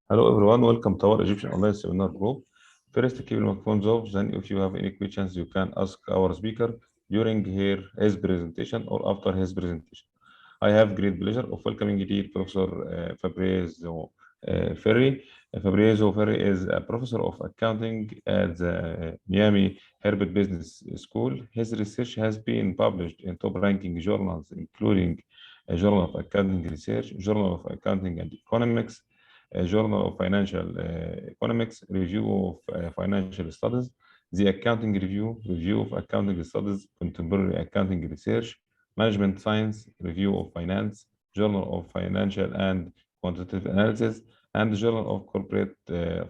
Hello everyone, welcome to our Egyptian online seminar group. First, keep your microphones off, then if you have any questions, you can ask our speaker during his presentation or after his presentation. I have great pleasure of welcoming dear Professor Fabrizio Ferri. Fabrizio Ferri is a professor of accounting at the Miami Herbert Business School. His research has been published in top-ranking journals, including a Journal of Accounting Research, Journal of Accounting and Economics, a Journal of Financial Economics, Review of Financial Studies, the Accounting Review, Review of Accounting Studies, Contemporary Accounting Research, Management Science, Review of Finance, Journal of Financial and Quantitative Analysis, and the Journal of Corporate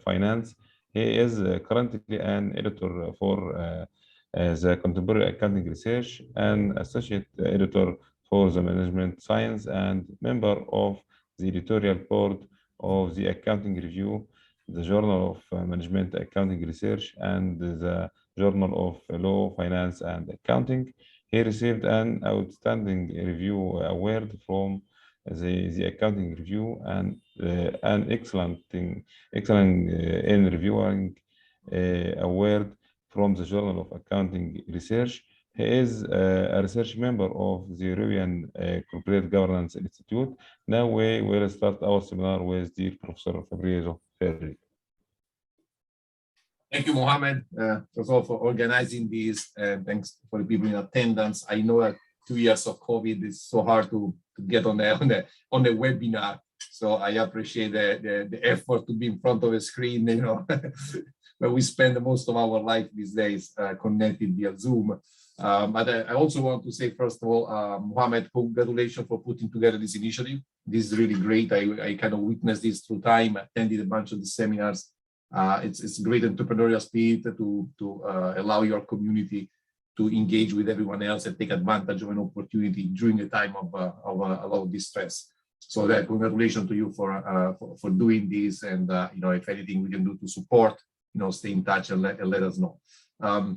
Finance. He is currently an editor for the Contemporary Accounting Research and associate editor for the Management Science and member of the editorial board of the Accounting Review, the Journal of Management Accounting Research, and the Journal of Law, Finance, and Accounting. He received an outstanding review award from the Accounting Review and an excellent in reviewing award from the Journal of Accounting Research. He is a research member of the European Corporate Governance Institute. Now we will start our seminar with dear Professor Fabrizio Ferri. Thank you, Mohammed, first of all, for organizing this. Thanks for the people in attendance. I know that 2 years of COVID is so hard to get on the webinar. So I appreciate the effort to be in front of a screen, you know, where we spend most of our life these days connected via Zoom. But I also want to say, first of all, Mohammed, congratulations for putting together this initiative. This is really great. I kind of witnessed this through time, attended a bunch of the seminars. It's great entrepreneurial spirit to allow your community to engage with everyone else and take advantage of an opportunity during a time of a lot of distress. So that congratulations to you for doing this, and you know, if anything we can do to support, you know, stay in touch and let us know.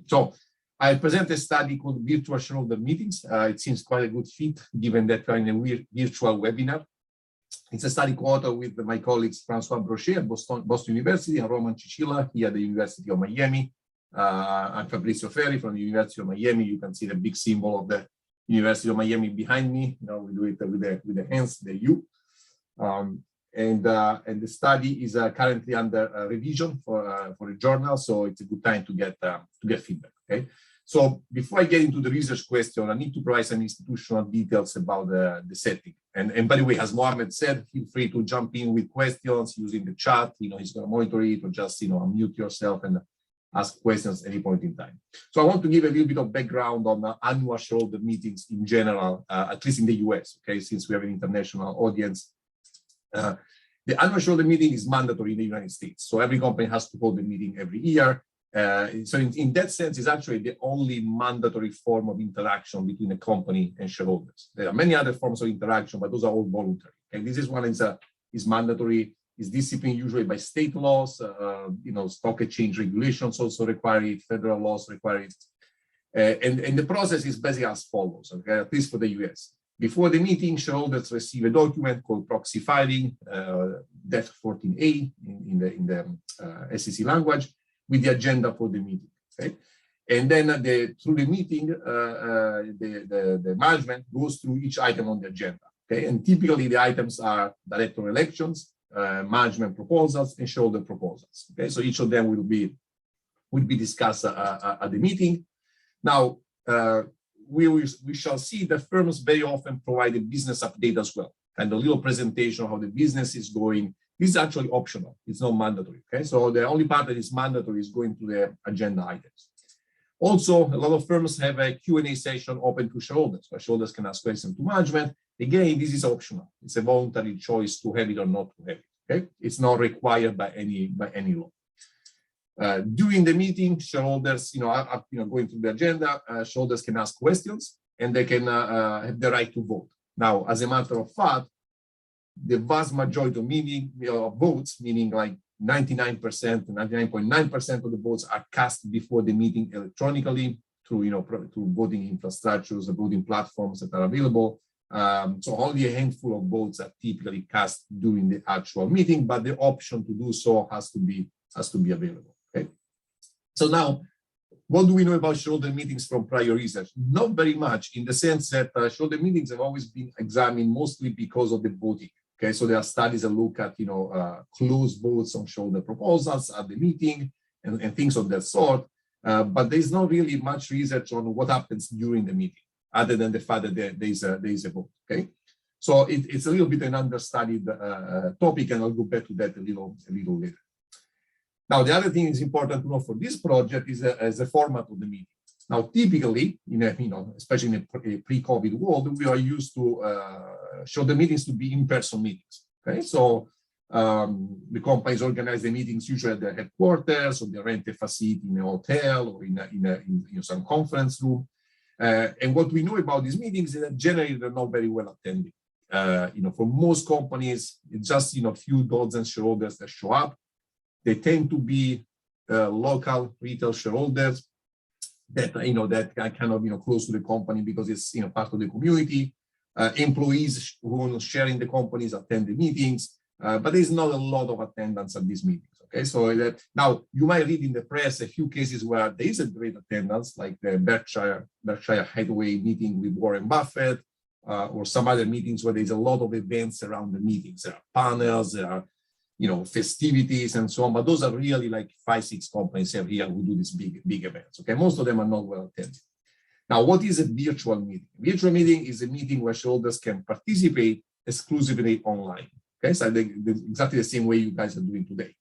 So I present a study called Virtual Shareholder Meetings. It seems quite a good fit given that we're in a virtual webinar. It's a study co-authored with my colleagues Francois Brochet at Boston University and Roman Cicilla here at the University of Miami. I'm Fabrizio Ferri from the University of Miami. You can see the big symbol of the University of Miami behind me. You know, we do it with the hands, the U. And the study is currently under revision for a journal, so it's a good time to get feedback. Okay. So before I get into the research question, I need to provide some institutional details about the setting. And by the way, as Mohammed said, feel free to jump in with questions using the chat. You know, he's going to monitor it, or just, you know, unmute yourself and ask questions at any point in time. So I want to give a little bit of background on annual shareholder meetings in general, at least in the US, okay, since we have an international audience. The annual shareholder meeting is mandatory in the United States. So every company has to hold a meeting every year. So in that sense, it's actually the only mandatory form of interaction between a company and shareholders. There are many other forms of interaction, but those are all voluntary. And this is one is mandatory, is disciplined usually by state laws. You know, stock exchange regulations also require it, federal laws require it. And the process is basically as follows, okay, at least for the US. Before the meeting, shareholders receive a document called proxy filing, DEF 14A in the SEC language, with the agenda for the meeting. Okay? And then through the meeting, the management goes through each item on the agenda. Okay? And typically the items are director elections, management proposals, and shareholder proposals. Okay? So each of them will be discussed at the meeting. Now, we shall see that firms very often provide a business update as well, and a little presentation of how the business is going. This is actually optional. It's not mandatory. Okay, so the only part that is mandatory is going to the agenda items. Also, a lot of firms have a Q&A session open to shareholders, where shareholders can ask questions to management. Again, this is optional. It's a voluntary choice to have it or not to have it. Okay, it's not required by any law. During the meeting, shareholders, going through the agenda, shareholders can ask questions and they can have the right to vote. Now, as a matter of fact, the vast majority of votes, meaning like 99%, 99.9% of the votes are cast before the meeting electronically through, through voting infrastructures, the voting platforms that are available. So only a handful of votes are typically cast during the actual meeting, but the option to do so has to be available. Okay. So now, what do we know about shareholder meetings from prior research? Not very much, in the sense that shareholder meetings have always been examined mostly because of the voting. Okay, so there are studies that look at closed votes on shareholder proposals at the meeting and things of that sort. But there's not really much research on what happens during the meeting, other than the fact that there is a vote. Okay, so it's a little bit an understudied topic, and I'll go back to that a little later. Now, the other thing is important to know for this project is the format of the meeting. Now, typically, especially in a pre-COVID world, we are used to show the meetings to be in-person meetings. Okay, so the companies organize the meetings usually at their headquarters, or they rent a facility in a hotel or in some conference room. And what we know about these meetings is that generally they're not very well attended. For most companies, it's just a few dozen shareholders that show up. They tend to be local retail shareholders that that are kind of close to the company because it's part of the community. Employees who share in the companies attend the meetings, but there's not a lot of attendance at these meetings. Okay, so now you might read in the press a few cases where there is a great attendance, like the Berkshire Hathaway meeting with Warren Buffett, or some other meetings where there's a lot of events around the meetings. There are panels, there are festivities and so on, but those are really like 5-6 companies here who do these big events. Okay, most of them are not well attended. Now, what is a virtual meeting? A virtual meeting is a meeting where shareholders can participate exclusively online. Okay, so exactly the same way you guys are doing today.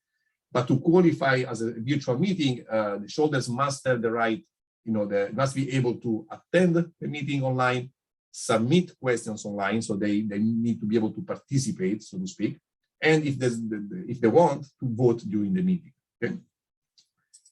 But to qualify as a virtual meeting, the shareholders must have the right, they must be able to attend the meeting online, submit questions online, so they need to be able to participate, so to speak, and if they want, to vote during the meeting. Okay.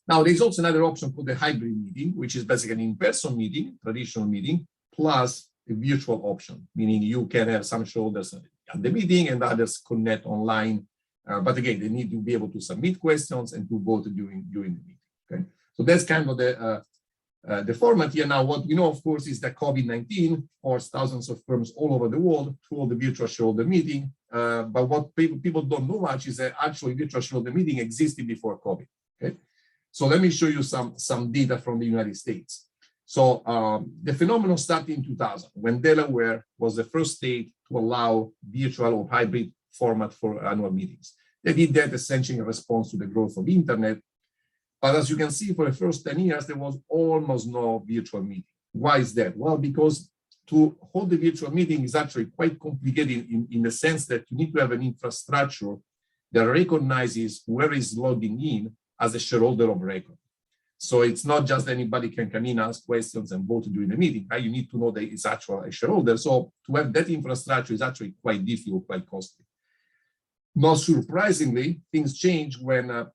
Now, there's also another option called the hybrid meeting, which is basically an in-person meeting, traditional meeting, plus a virtual option, meaning you can have some shareholders at the meeting and others connect online. But again, they need to be able to submit questions and to vote during the meeting. Okay, so that's kind of the format here. Now, what we know, of course, is that COVID-19 forced thousands of firms all over the world to hold the virtual shareholder meeting. But what people don't know much is that actually virtual shareholder meeting existed before COVID. Okay, so let me show you some data from the United States. So the phenomenon started in 2000 when Delaware was the first state to allow virtual or hybrid format for annual meetings. They did that essentially in response to the growth of the internet. But as you can see, for the first 10 years, there was almost no virtual meeting. Why is that? Well, because to hold the virtual meeting is actually quite complicated in the sense that you need to have an infrastructure that recognizes whoever is logging in as a shareholder of record. So it's not just anybody can come in, ask questions, and vote during the meeting. Right? You need to know that it's actually a shareholder. So to have that infrastructure is actually quite difficult, quite costly. Not surprisingly, things changed when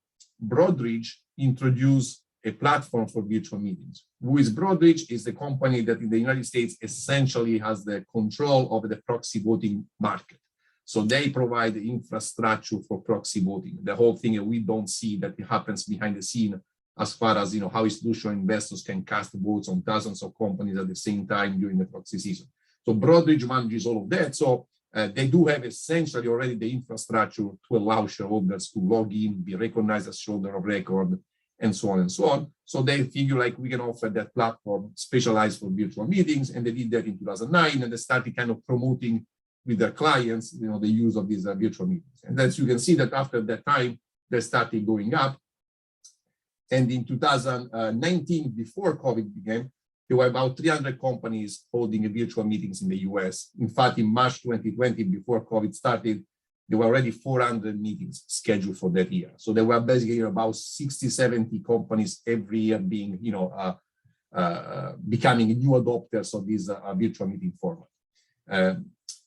Broadridge introduced a platform for virtual meetings. Who is Broadridge? Is the company that in the United States essentially has the control over the proxy voting market. So they provide the infrastructure for proxy voting, the whole thing that we don't see that it happens behind the scene as far as how institutional investors can cast votes on dozens of companies at the same time during the proxy season. So Broadridge manages all of that. So they do have essentially already the infrastructure to allow shareholders to log in, be recognized as shareholder of record, and so on and so on. So they figure like we can offer that platform specialized for virtual meetings, and they did that in 2009, and they started kind of promoting with their clients, the use of these virtual meetings. And as you can see that after that time, they started going up. And in 2019, before COVID began, there were about 300 companies holding virtual meetings in the US. In fact, in March 2020, before COVID started, there were already 400 meetings scheduled for that year. So there were basically about 60, 70 companies every year being, becoming new adopters of this virtual meeting format.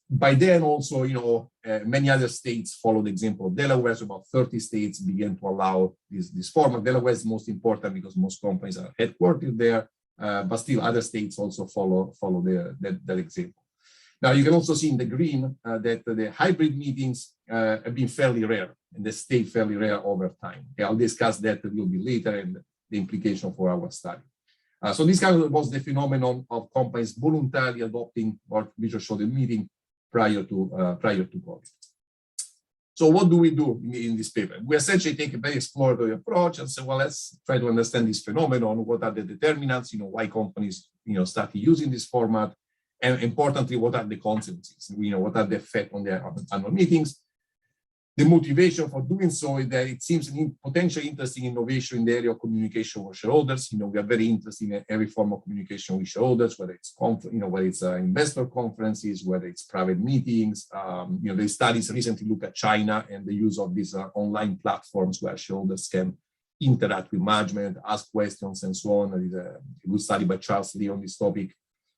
By then also, many other states followed the example of Delaware. So about 30 states began to allow this format. Delaware is most important because most companies are headquartered there. But still other states also follow that example. Now you can also see in the green that the hybrid meetings have been fairly rare, and they stay fairly rare over time. Okay, I'll discuss that a little bit later and the implication for our study. So this kind of was the phenomenon of companies voluntarily adopting our virtual shareholder meeting prior to COVID. So what do we do in this paper? We essentially take a very exploratory approach and say, well, let's try to understand this phenomenon. What are the determinants? Why companies started using this format, and importantly, what are the consequences? What are the effects on their annual meetings? The motivation for doing so is that it seems an potentially interesting innovation in the area of communication with shareholders. We are very interested in every form of communication with shareholders, whether it's whether it's investor conferences, whether it's private meetings. The studies recently look at China and the use of these online platforms where shareholders can interact with management, ask questions, and so on. There is a good study by Charles Lee on this topic.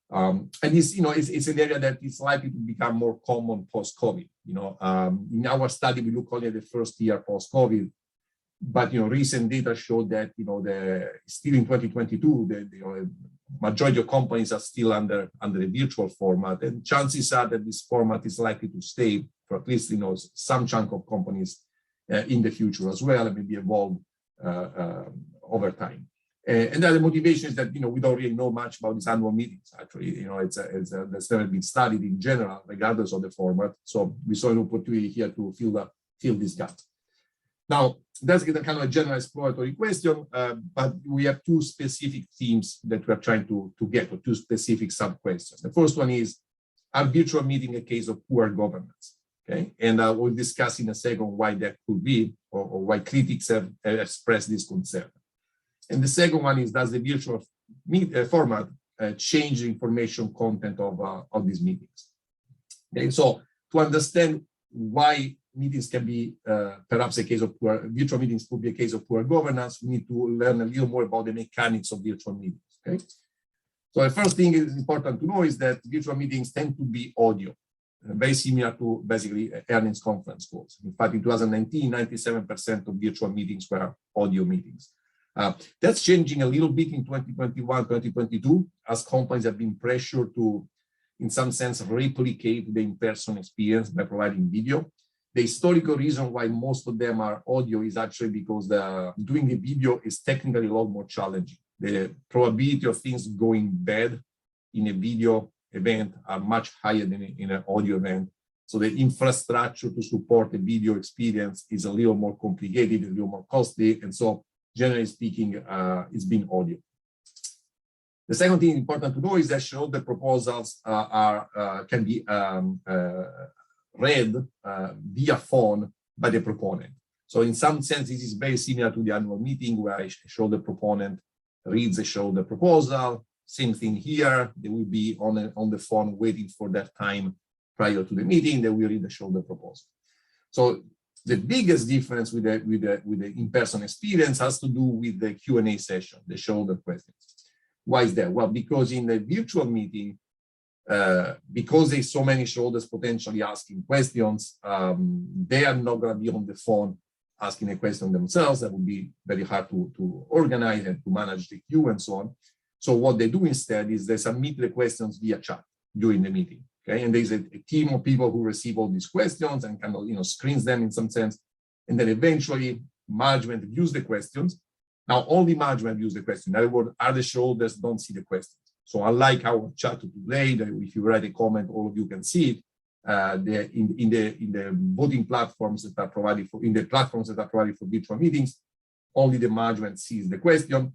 And this, it's an area that is likely to become more common post-COVID. In our study, we look only at the first year post-COVID, but recent data showed that still in 2022, the majority of companies are still under a virtual format, and chances are that this format is likely to stay for at least some chunk of companies in the future as well, and maybe evolve over time. And then the motivation is that we don't really know much about these annual meetings. Actually, that's never been studied in general, regardless of the format. So we saw an opportunity here to fill this gap. Now, that's a kind of a general exploratory question, but we have two specific themes that we are trying to get, or two specific sub-questions. The first one is, are virtual meetings a case of poor governance? Okay, and we'll discuss in a second why that could be, or why critics have expressed this concern. And the second one is, does the virtual format change the information content of these meetings? Okay, so to understand why meetings can be perhaps a case of virtual meetings could be a case of poor governance, we need to learn a little more about the mechanics of virtual meetings. Okay, so the first thing is important to know is that virtual meetings tend to be audio, very similar to basically earnings conference calls. In fact, in 2019, 97% of virtual meetings were audio meetings. That's changing a little bit in 2021, 2022, as companies have been pressured to, in some sense, replicate the in-person experience by providing video. The historical reason why most of them are audio is actually because doing the video is technically a lot more challenging. The probability of things going bad in a video event are much higher than in an audio event. So the infrastructure to support the video experience is a little more complicated, a little more costly, and so generally speaking, it's been audio. The second thing important to know is that shareholder proposals can be read via phone by the proponent. So in some sense, this is very similar to the annual meeting where a shareholder proponent reads a shareholder proposal. Same thing here. They will be on the phone waiting for that time prior to the meeting. They will read the shareholder proposal. So the biggest difference with the in-person experience has to do with the Q&A session, the shareholder questions. Why is that? Well, because in the virtual meeting, because there's so many shareholders potentially asking questions, they are not going to be on the phone asking a question themselves. That would be very hard to organize and to manage the queue and so on. So what they do instead is they submit the questions via chat during the meeting. Okay, and there's a team of people who receive all these questions and kind of screens them in some sense, and then eventually management views the questions. Now only management views the question. In other words, other shareholders don't see the questions. So unlike our chat today, if you write a comment, all of you can see it. In the voting platforms that are provided for virtual meetings, only the management sees the question,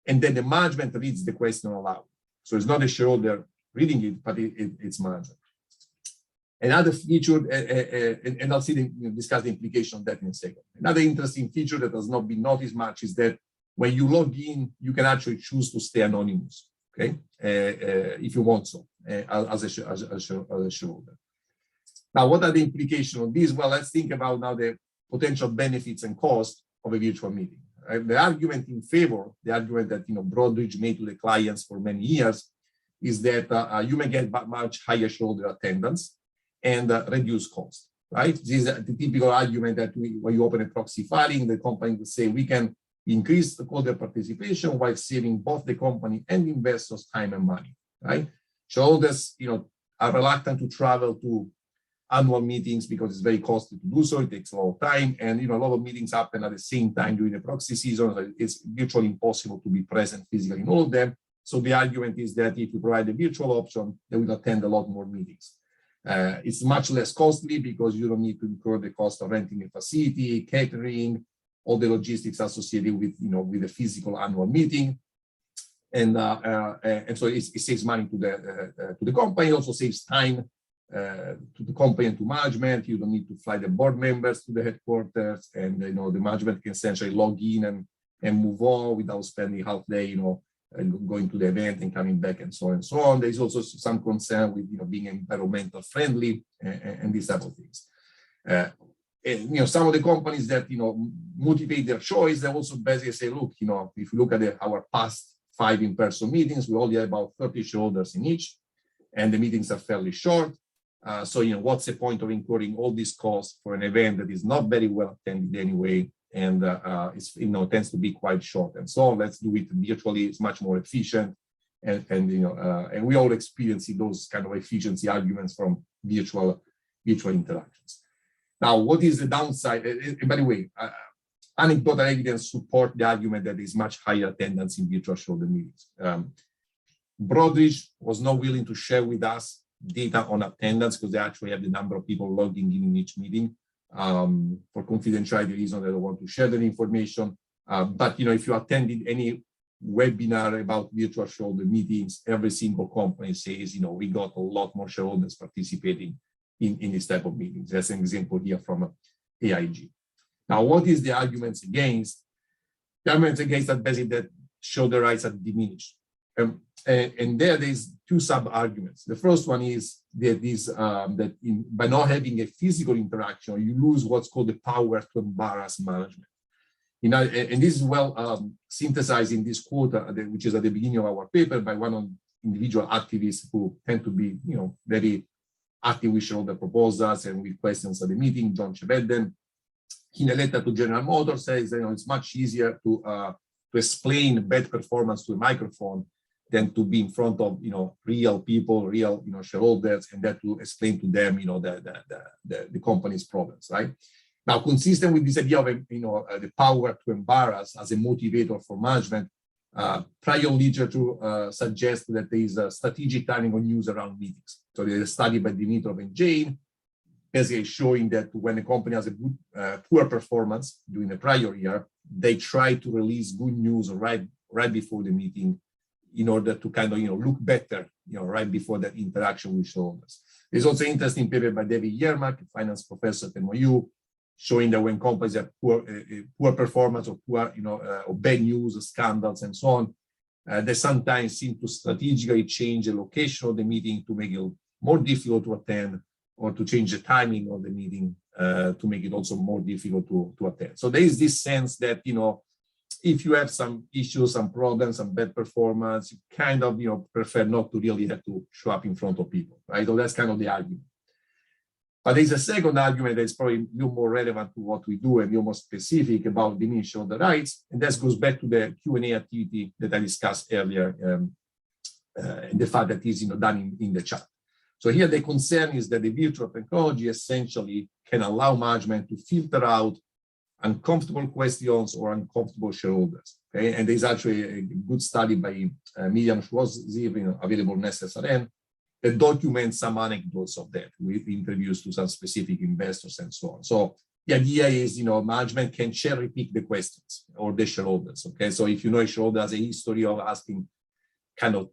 and then the management reads the question aloud. So it's not a shareholder reading it, but it's management. Another feature, and I'll discuss the implication of that in a second. Another interesting feature that has not been noticed much is that when you log in, you can actually choose to stay anonymous, okay, if you want so, as a shareholder. Now, what are the implications of this? Well, let's think about now the potential benefits and costs of a virtual meeting. The argument in favor, the argument that Broadridge made to the clients for many years, is that you may get much higher shareholder attendance and reduce cost, right? This is the typical argument that when you open a proxy filing, the company will say we can increase the shareholder participation while saving both the company and investors time and money, right? Shareholders, are reluctant to travel to annual meetings because it's very costly to do so. It takes a lot of time, and a lot of meetings happen at the same time during the proxy season. So it's virtually impossible to be present physically in all of them. So the argument is that if you provide a virtual option, they will attend a lot more meetings. It's much less costly because you don't need to incur the cost of renting a facility, catering, all the logistics associated with, with a physical annual meeting. And so it saves money to the company. It also saves time to the company and to management. You don't need to fly the board members to the headquarters, and the management can essentially log in and move on without spending half day, going to the event and coming back and so on and so on. There's also some concern with being environmental friendly and these type of things. And, some of the companies that motivate their choice, they also basically say, look, if you look at our past 5 in-person meetings, we only have about 30 shareholders in each, and the meetings are fairly short. So what's the point of incurring all these costs for an event that is not very well attended anyway, and it's tends to be quite short, and so let's do it virtually. It's much more efficient, and we all experience those kind of efficiency arguments from virtual interactions. Now, what is the downside? And by the way, anecdotal evidence support the argument that there is much higher attendance in virtual shareholder meetings. Broadridge was not willing to share with us data on attendance because they actually have the number of people logging in each meeting. For confidentiality reasons, they don't want to share that information. But if you attended any webinar about virtual shareholder meetings, every single company says, we got a lot more shareholders participating in this type of meetings. That's an example here from AIG. Now, what is the arguments against? The arguments against that basically that shareholder rights are diminished. And there's 2 sub-arguments. The first one is that by not having a physical interaction, you lose what's called the power to embarrass management. And this is well synthesized in this quote, which is at the beginning of our paper by one of individual activists who tend to be, very active with shareholder proposals and with questions at the meeting, John Chevedden. In a letter to General Motors says, it's much easier to explain bad performance to a microphone than to be in front of real people, real shareholders, and that to explain to them the company's problems, right? Now, consistent with this idea of the power to embarrass as a motivator for management, prior literature suggests that there is a strategic timing on news around meetings. So there's a study by Dimitrov and Jane, basically showing that when a company has a good, poor performance during the prior year, they try to release good news right before the meeting in order to kind of look better, right before that interaction with shareholders. There's also an interesting paper by David Yermak, a finance professor at NYU, showing that when companies have poor performance or poor, or bad news, scandals, and so on, they sometimes seem to strategically change the location of the meeting to make it more difficult to attend, or to change the timing of the meeting to make it also more difficult to attend. So there is this sense that, if you have some issues, some problems, some bad performance, you kind of, prefer not to really have to show up in front of people, right? So that's kind of the argument. But there's a second argument that's probably a little more relevant to what we do and more specific about diminishing the rights, and that goes back to the Q&A activity that I discussed earlier, and the fact that it's done in the chat. So here the concern is that the virtual technology essentially can allow management to filter out uncomfortable questions or uncomfortable shareholders. Okay, and there's actually a good study by Miriam Schwarz-Ziv, available on SSRN, that documents some anecdotes of that with interviews to some specific investors and so on. So the idea is, management can cherry pick the questions or the shareholders. Okay, so if a shareholder has a history of asking kind of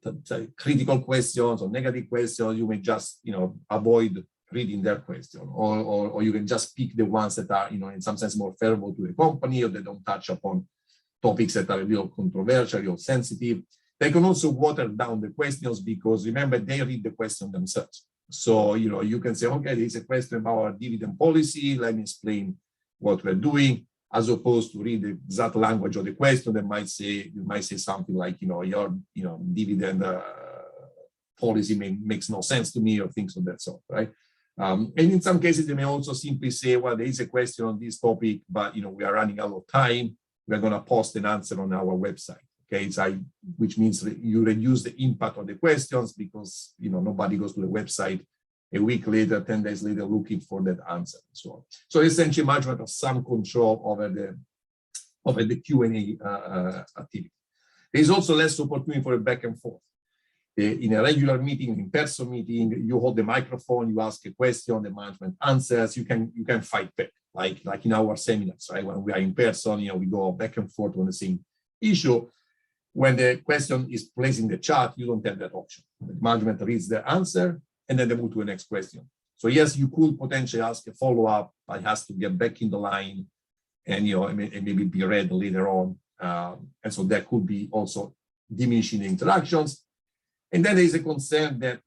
critical questions or negative questions, you may just, avoid reading their question, or you can just pick the ones that are, in some sense more favorable to the company, or they don't touch upon topics that are a little controversial or sensitive. They can also water down the questions because, remember, they read the question themselves. So, you can say, okay, there's a question about our dividend policy. Let me explain what we're doing, as opposed to read the exact language of the question that you might say something like, your, dividend policy makes no sense to me, or things of that sort, right? And in some cases, they may also simply say, well, there is a question on this topic, but, we are running out of time. We're going to post an answer on our website. Okay, which means that you reduce the impact of the questions because, nobody goes to the website a week later, 10 days later, looking for that answer and so on. So essentially, management of some control over the Q&A activity. There's also less opportunity for a back and forth. In a regular meeting, in-person meeting, you hold the microphone, you ask a question, the management answers, you can fight back, like in our seminars, right? When we are in person, we go back and forth on the same issue. When the question is placed in the chat, you don't have that option. The management reads the answer, and then they move to the next question. So yes, you could potentially ask a follow-up, but it has to get back in the line and, and maybe be read later on. And so that could be also diminishing the interactions. And then there is a concern that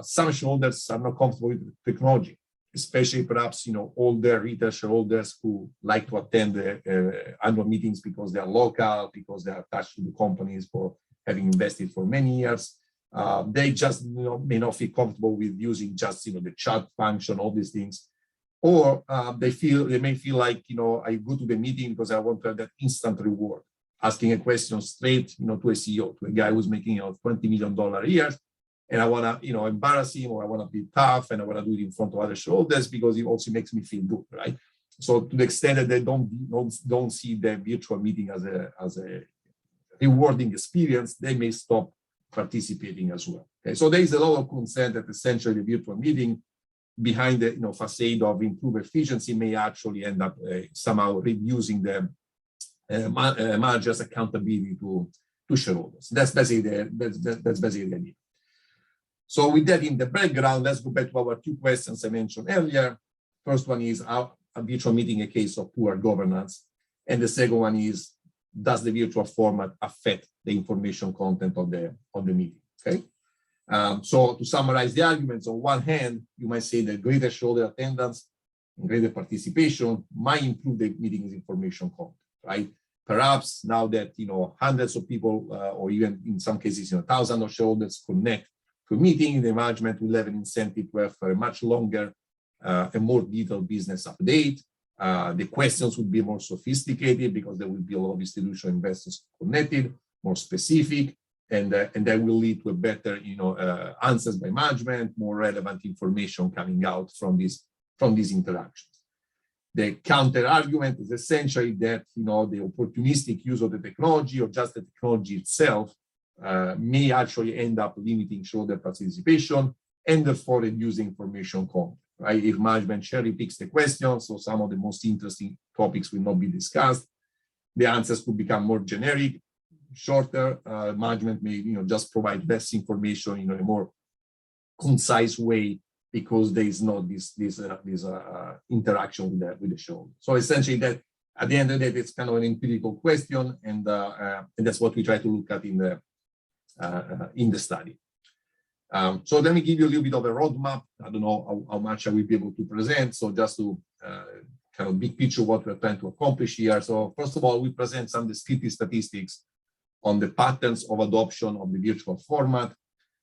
some shareholders are not comfortable with technology, especially perhaps, older retail shareholders who like to attend the annual meetings because they are local, because they are attached to the companies for having invested for many years. They just may not feel comfortable with using just the chat function, all these things, or they may feel like I go to the meeting because I want to have that instant reward, asking a question straight to a CEO, to a guy who's making $20 million a year, and I want to embarrass him, or I want to be tough, and I want to do it in front of other shareholders because it also makes me feel good, right? So to the extent that they don't see the virtual meeting as a rewarding experience, they may stop participating as well. Okay, so there is a lot of concern that essentially the virtual meeting, behind the facade of improved efficiency, may actually end up somehow reducing the managers' accountability to shareholders. That's basically the idea. So with that in the background, let's go back to our two questions I mentioned earlier. First one is, a virtual meeting a case of poor governance? And the second one is, does the virtual format affect the information content of the meeting? Okay. So to summarize the arguments, on one hand, you might say that greater shareholder attendance and greater participation might improve the meeting's information content, right? Perhaps now that hundreds of people, or even in some cases thousands of shareholders connect to a meeting, the management will have an incentive to have a much longer and more detailed business update. The questions would be more sophisticated because there will be a lot of institutional investors connected, more specific, and that will lead to a better answers by management, more relevant information coming out from these interactions. The counter argument is essentially that the opportunistic use of the technology, or just the technology itself, may actually end up limiting shareholder participation and therefore reducing information content. Right? If management cherry picks the questions, so some of the most interesting topics will not be discussed, the answers could become more generic, shorter. Management may just provide less information in a more concise way, because there is not this interaction with the shareholder. So essentially, that at the end of the day, it's kind of an empirical question, and that's what we try to look at in the study. So let me give you a little bit of a roadmap. I don't know how much I will be able to present. So just to kind of big picture what we're trying to accomplish here. So first of all, we present some discrete statistics on the patterns of adoption of the virtual format,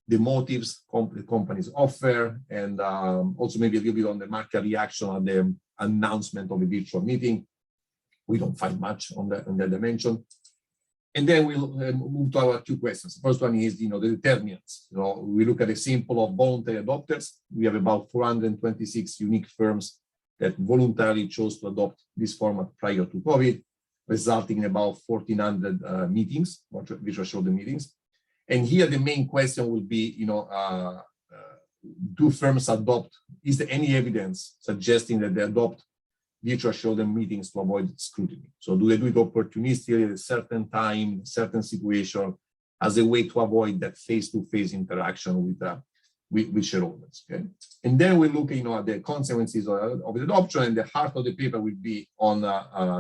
the motives companies offer, and also maybe a little bit on the market reaction on the announcement of a virtual meeting. We don't find much on that dimension. And then we'll move to our two questions. The first one is, the determinants. We look at a sample of voluntary adopters. We have about 426 unique firms that voluntarily chose to adopt this format prior to COVID, resulting in about 1,400 meetings, virtual shareholder meetings. And here the main question will be, do firms adopt? Is there any evidence suggesting that they adopt virtual shareholder meetings to avoid scrutiny? So do they do it opportunistically at a certain time, certain situation, as a way to avoid that face-to-face interaction with shareholders? Okay. And then we look, at the consequences of the adoption, and the heart of the paper will be on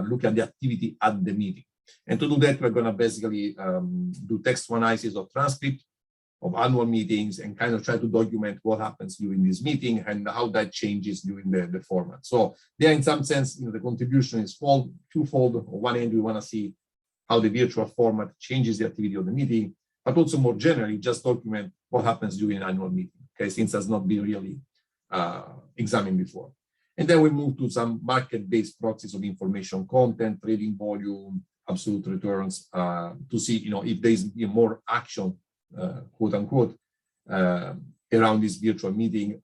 look at the activity at the meeting. And to do that, we're going to basically do text analysis of transcript of annual meetings and kind of try to document what happens during this meeting and how that changes during the format. So there, in some sense, the contribution is twofold. On one end, we want to see how the virtual format changes the activity of the meeting, but also more generally, just document what happens during an annual meeting, okay, since that's not been really examined before. And then we move to some market-based proxies of information content, trading volume, absolute returns, to see, if there is more action, quote unquote, around this virtual meeting,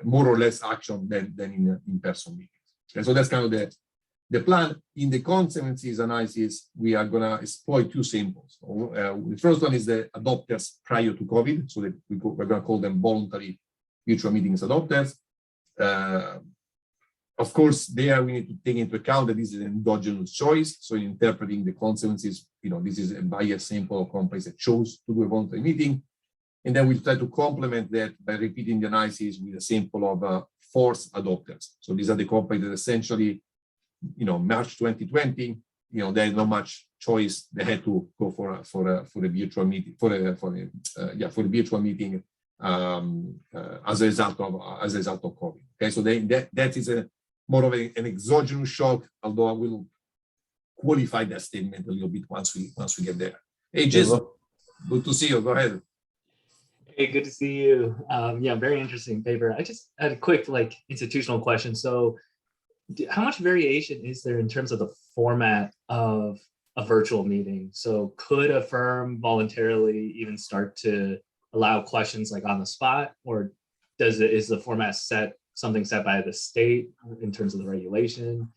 more or less action than in in-person meetings. Okay, so that's kind of the the plan in the consequences analysis, we are going to exploit two samples. The first one is the adopters prior to COVID. So that we're going to call them voluntary virtual meetings adopters. Of course, there we need to take into account that this is an endogenous choice. So in interpreting the consequences, this is a biased sample of companies that chose to do a voluntary meeting. And then we'll try to complement that by repeating the analysis with a sample of forced adopters. So these are the companies that essentially, March 2020, there's not much choice. They had to go for a virtual meeting for the virtual meeting as a result of COVID. Okay, so that is more of an exogenous shock. Although I will qualify that statement a little bit once we get there. Hey, Jason, good to see you. Go ahead. Hey, good to see you. Yeah, very interesting paper. I just had a quick institutional question. So how much variation is there in terms of the format of a virtual meeting? So could a firm voluntarily even start to allow questions on the spot, or is the format something set by the state in terms of the regulation?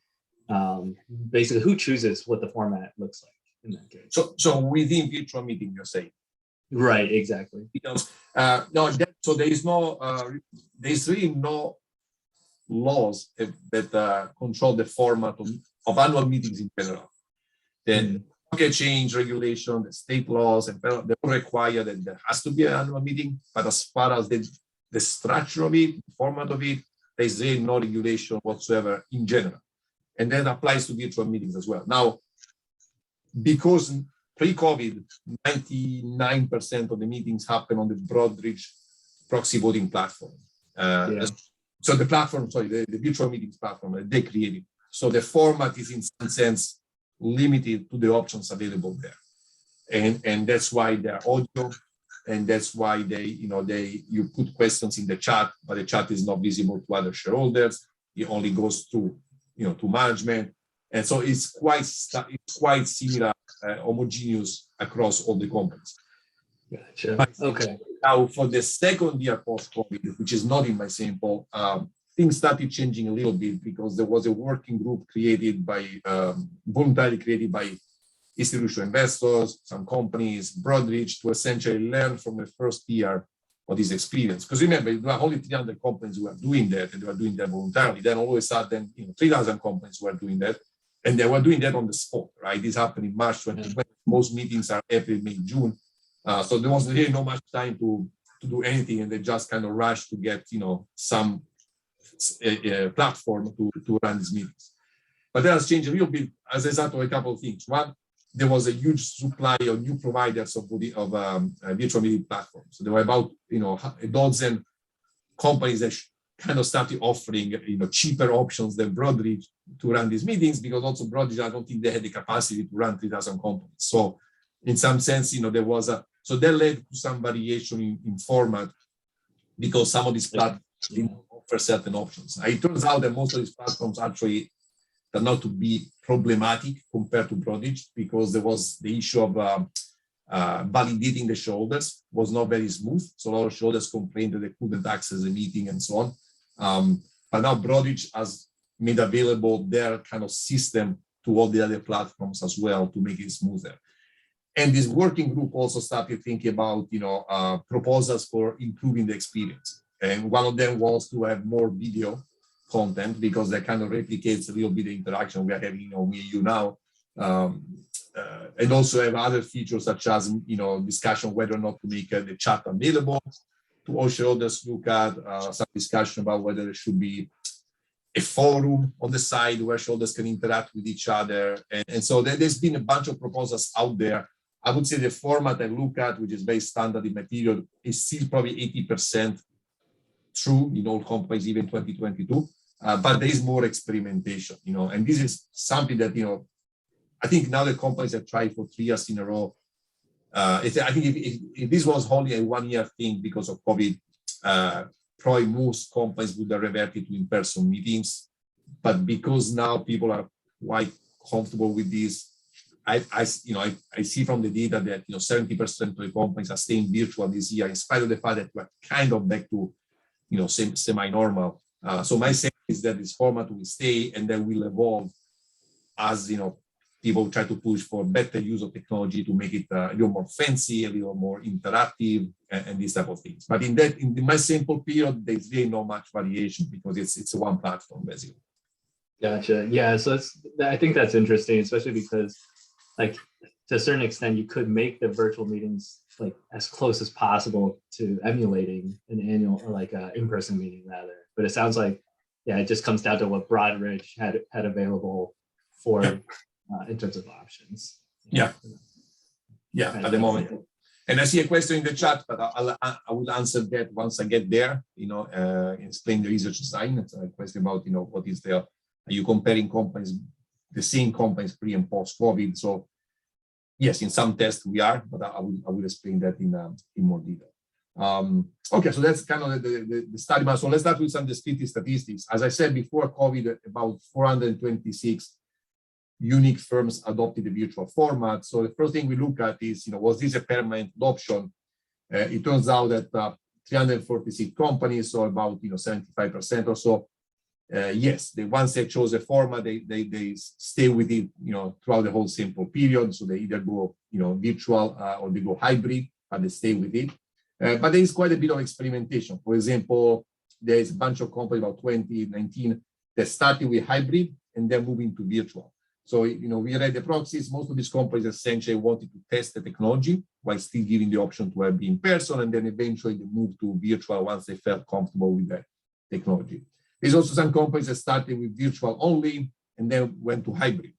Basically, who chooses what the format looks like in that case? So within virtual meeting, you're saying? Right, exactly. Because so there's really no laws that control the format of annual meetings in general. Then market change regulation, the state laws, and they all require that there has to be an annual meeting. But as far as the structure of it, the format of it, there's really no regulation whatsoever in general. And that applies to virtual meetings as well. Now, because pre-COVID, 99% of the meetings happen on the Broadridge proxy voting platform. So the platform, the virtual meetings platform that they created. So the format is in some sense limited to the options available there. And that's why they're audio, and that's why you put questions in the chat, but the chat is not visible to other shareholders. It only goes to management. And so it's quite similar, homogeneous across all the companies. Gotcha. Okay. Now, for the second year post-COVID, which is not in my sample, things started changing a little bit because there was a working group voluntarily created by institutional investors, some companies, Broadridge, to essentially learn from the first year of this experience. Because remember, there were only 300 companies who were doing that, and they were doing that voluntarily. Then all of a sudden, 3,000 companies were doing that, and they were doing that on the spot, right? This happened in March 2020. Most meetings are April, May, June. So there was really not much time to do anything, and they just kind of rushed to get some platform to run these meetings. But that has changed a little bit as a result of a couple of things. One, there was a huge supply of new providers of virtual meeting platforms. So there were about a dozen companies that kind of started offering cheaper options than Broadridge to run these meetings, because also Broadridge, I don't think they had the capacity to run 3,000 companies. So in some sense, there was so that led to some variation in format, because some of these platforms didn't offer certain options. It turns out that most of these platforms actually turned out to be problematic compared to Broadridge, because there was the issue of validating the shareholders was not very smooth. So a lot of shareholders complained that they couldn't access the meeting and so on. But now Broadridge has made available their kind of system to all the other platforms as well to make it smoother. And this working group also started thinking about, proposals for improving the experience. And one of them was to have more video content, because that kind of replicates a little bit the interaction we are having with you now. And also have other features such as, discussion whether or not to make the chat available to all shareholders to look at, some discussion about whether there should be a forum on the side where shareholders can interact with each other. And so there's been a bunch of proposals out there. I would say the format I look at, which is very standard in material, is still probably 80% true in all companies, even 2022. But there is more experimentation, and this is something that, I think now the companies have tried for 3 years in a row. I think if this was only a 1-year thing because of COVID, probably most companies would have reverted to in-person meetings. But because now people are quite comfortable with this, I see from the data that 70% of the companies are staying virtual this year, in spite of the fact that we're kind of back to semi-normal. So my sense is that this format will stay and then will evolve as people try to push for better use of technology to make it a little more fancy, a little more interactive, and these type of things. But in my sample period, there's really not much variation because it's one platform basically. Gotcha. Yeah. So I think that's interesting, especially because, like, to a certain extent, you could make the virtual meetings like as close as possible to emulating an annual or like an in-person meeting rather. But it sounds like, yeah, it just comes down to what Broadridge had available for in terms of options. Yeah. At the moment. And I see a question in the chat, but I will answer that once I get there. Explain the research design. It's a question about what is there. Are you comparing companies, the same companies pre and post COVID? So yes, in some tests we are, but I will explain that in more detail. Okay, so that's kind of the study. So let's start with some discrete statistics. As I said before COVID, about 426 unique firms adopted the virtual format. So the first thing we look at is, was this a permanent adoption? It turns out that 346 companies, so about 75% or so, yes, once they chose a format, they stay with it, throughout the whole sample period. So they either go, virtual or they go hybrid, but they stay with it. But there is quite a bit of experimentation. For example, there is a bunch of companies, about 2019, that started with hybrid and then moving to virtual. So, we read the proxies. Most of these companies essentially wanted to test the technology while still giving the option to be in person, and then eventually they moved to virtual once they felt comfortable with the technology. There's also some companies that started with virtual only and then went to hybrid.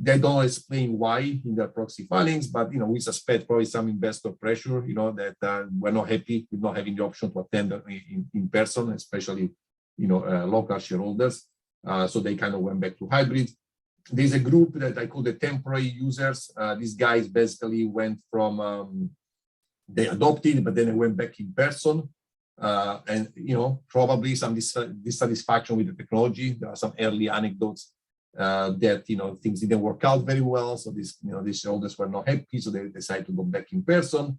They don't explain why in their proxy filings, but we suspect probably some investor pressure, that we're not happy with not having the option to attend in person, especially local shareholders. So they kind of went back to hybrid. There's a group that I call the temporary users. These guys basically went from they adopted, but then they went back in person. And probably some dissatisfaction with the technology. There are some early anecdotes that things didn't work out very well, so these shareholders were not happy, so they decided to go back in person.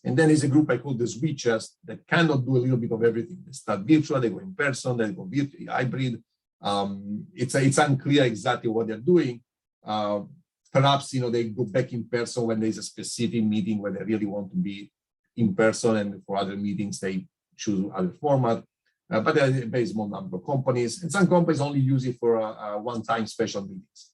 And then there's a group I call the switchers that kind of do a little bit of everything. They start virtual, they go in person, they go hybrid. It's unclear exactly what they're doing. Perhaps they go back in person when there's a specific meeting where they really want to be in person, and for other meetings they choose other format. But there is a very small number of companies, and some companies only use it for one-time special meetings.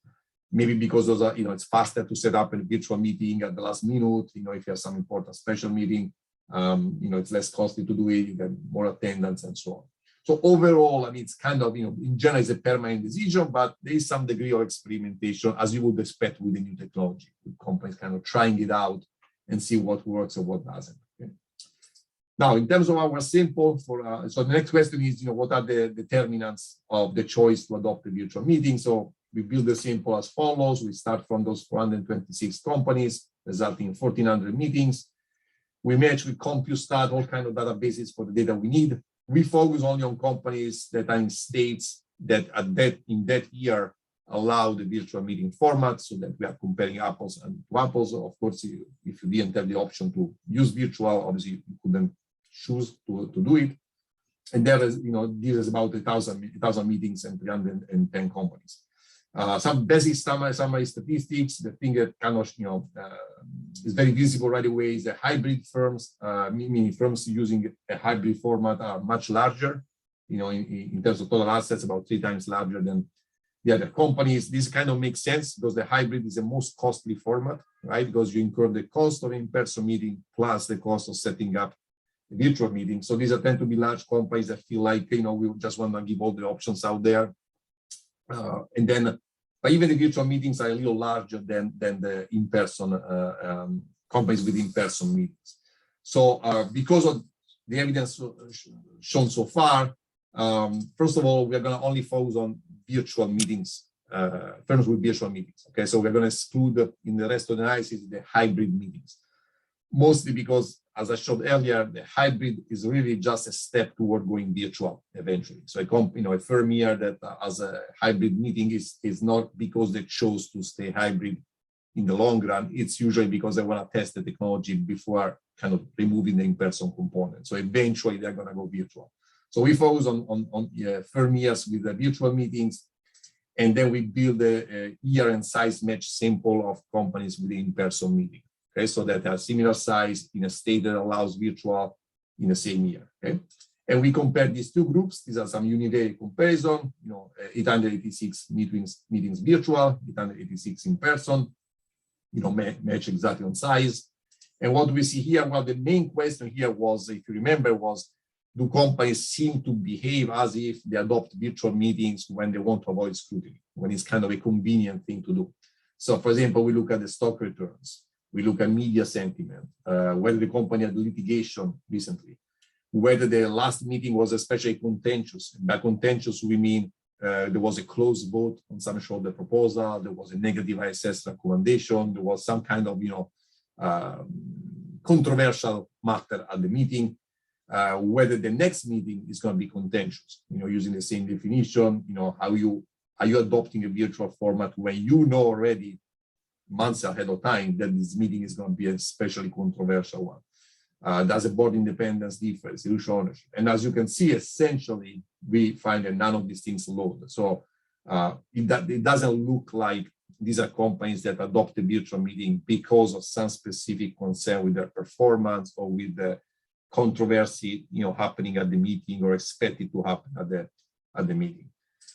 Maybe because those are, it's faster to set up a virtual meeting at the last minute. If you have some important special meeting, it's less costly to do it. You get more attendance and so on. So overall, it's kind of, in general, it's a permanent decision, but there is some degree of experimentation, as you would expect with the new technology, with companies kind of trying it out and see what works and what doesn't. Okay? Now, in terms of our sample, so the next question is, what are the determinants of the choice to adopt a virtual meeting? So we build the sample as follows. We start from those 426 companies, resulting in 1,400 meetings. We match with CompuStat, all kind of databases for the data we need. We focus only on companies that are in states that in that year allow the virtual meeting format, so that we are comparing apples and to apples. Of course, if you didn't have the option to use virtual, obviously you couldn't choose to do it. And there is, this is about 1,000 meetings and 310 companies. Some basic summary statistics. The thing that kind of is very visible right away is the hybrid firms, meaning firms using a hybrid format are much larger, in terms of total assets, about 3 times larger than the other companies. This kind of makes sense because the hybrid is the most costly format, right? Because you incur the cost of an in-person meeting plus the cost of setting up a virtual meeting. So these tend to be large companies that feel like, we just want to give all the options out there. But even the virtual meetings are a little larger than the in-person companies with in-person meetings. So because of the evidence shown so far, first of all, we're going to only focus on virtual meetings, firms with virtual meetings. Okay, so we're going to exclude in the rest of the analysis the hybrid meetings, mostly because, as I showed earlier, the hybrid is really just a step toward going virtual eventually. So a firm here that has a hybrid meeting is not because they chose to stay hybrid in the long run. It's usually because they want to test the technology before kind of removing the in-person component. So eventually they're going to go virtual. So we focus on firm years with the virtual meetings. And then we build a year and size match sample of companies with the in-person meeting. Okay, so that are similar size in a state that allows virtual in the same year. Okay, and we compare these two groups. These are some univariate comparison. 886 meetings virtual, 886 in person. Match exactly on size. And what we see here, well, the main question here was, if you remember, was do companies seem to behave as if they adopt virtual meetings when they want to avoid scrutiny, when it's kind of a convenient thing to do? So, for example, we look at the stock returns, we look at media sentiment, whether the company had litigation recently, whether the last meeting was especially contentious. By contentious, we mean there was a close vote on some shareholder proposal, there was a negative ISS recommendation, there was some kind of, controversial matter at the meeting, whether the next meeting is going to be contentious, using the same definition, are you adopting a virtual format when you know already months ahead of time that this meeting is going to be a especially controversial one. Does the board independence differ, institutional ownership? And as you can see, essentially, we find that none of these things load. So it doesn't look like these are companies that adopt a virtual meeting because of some specific concern with their performance or with the controversy, happening at the meeting or expected to happen at the meeting.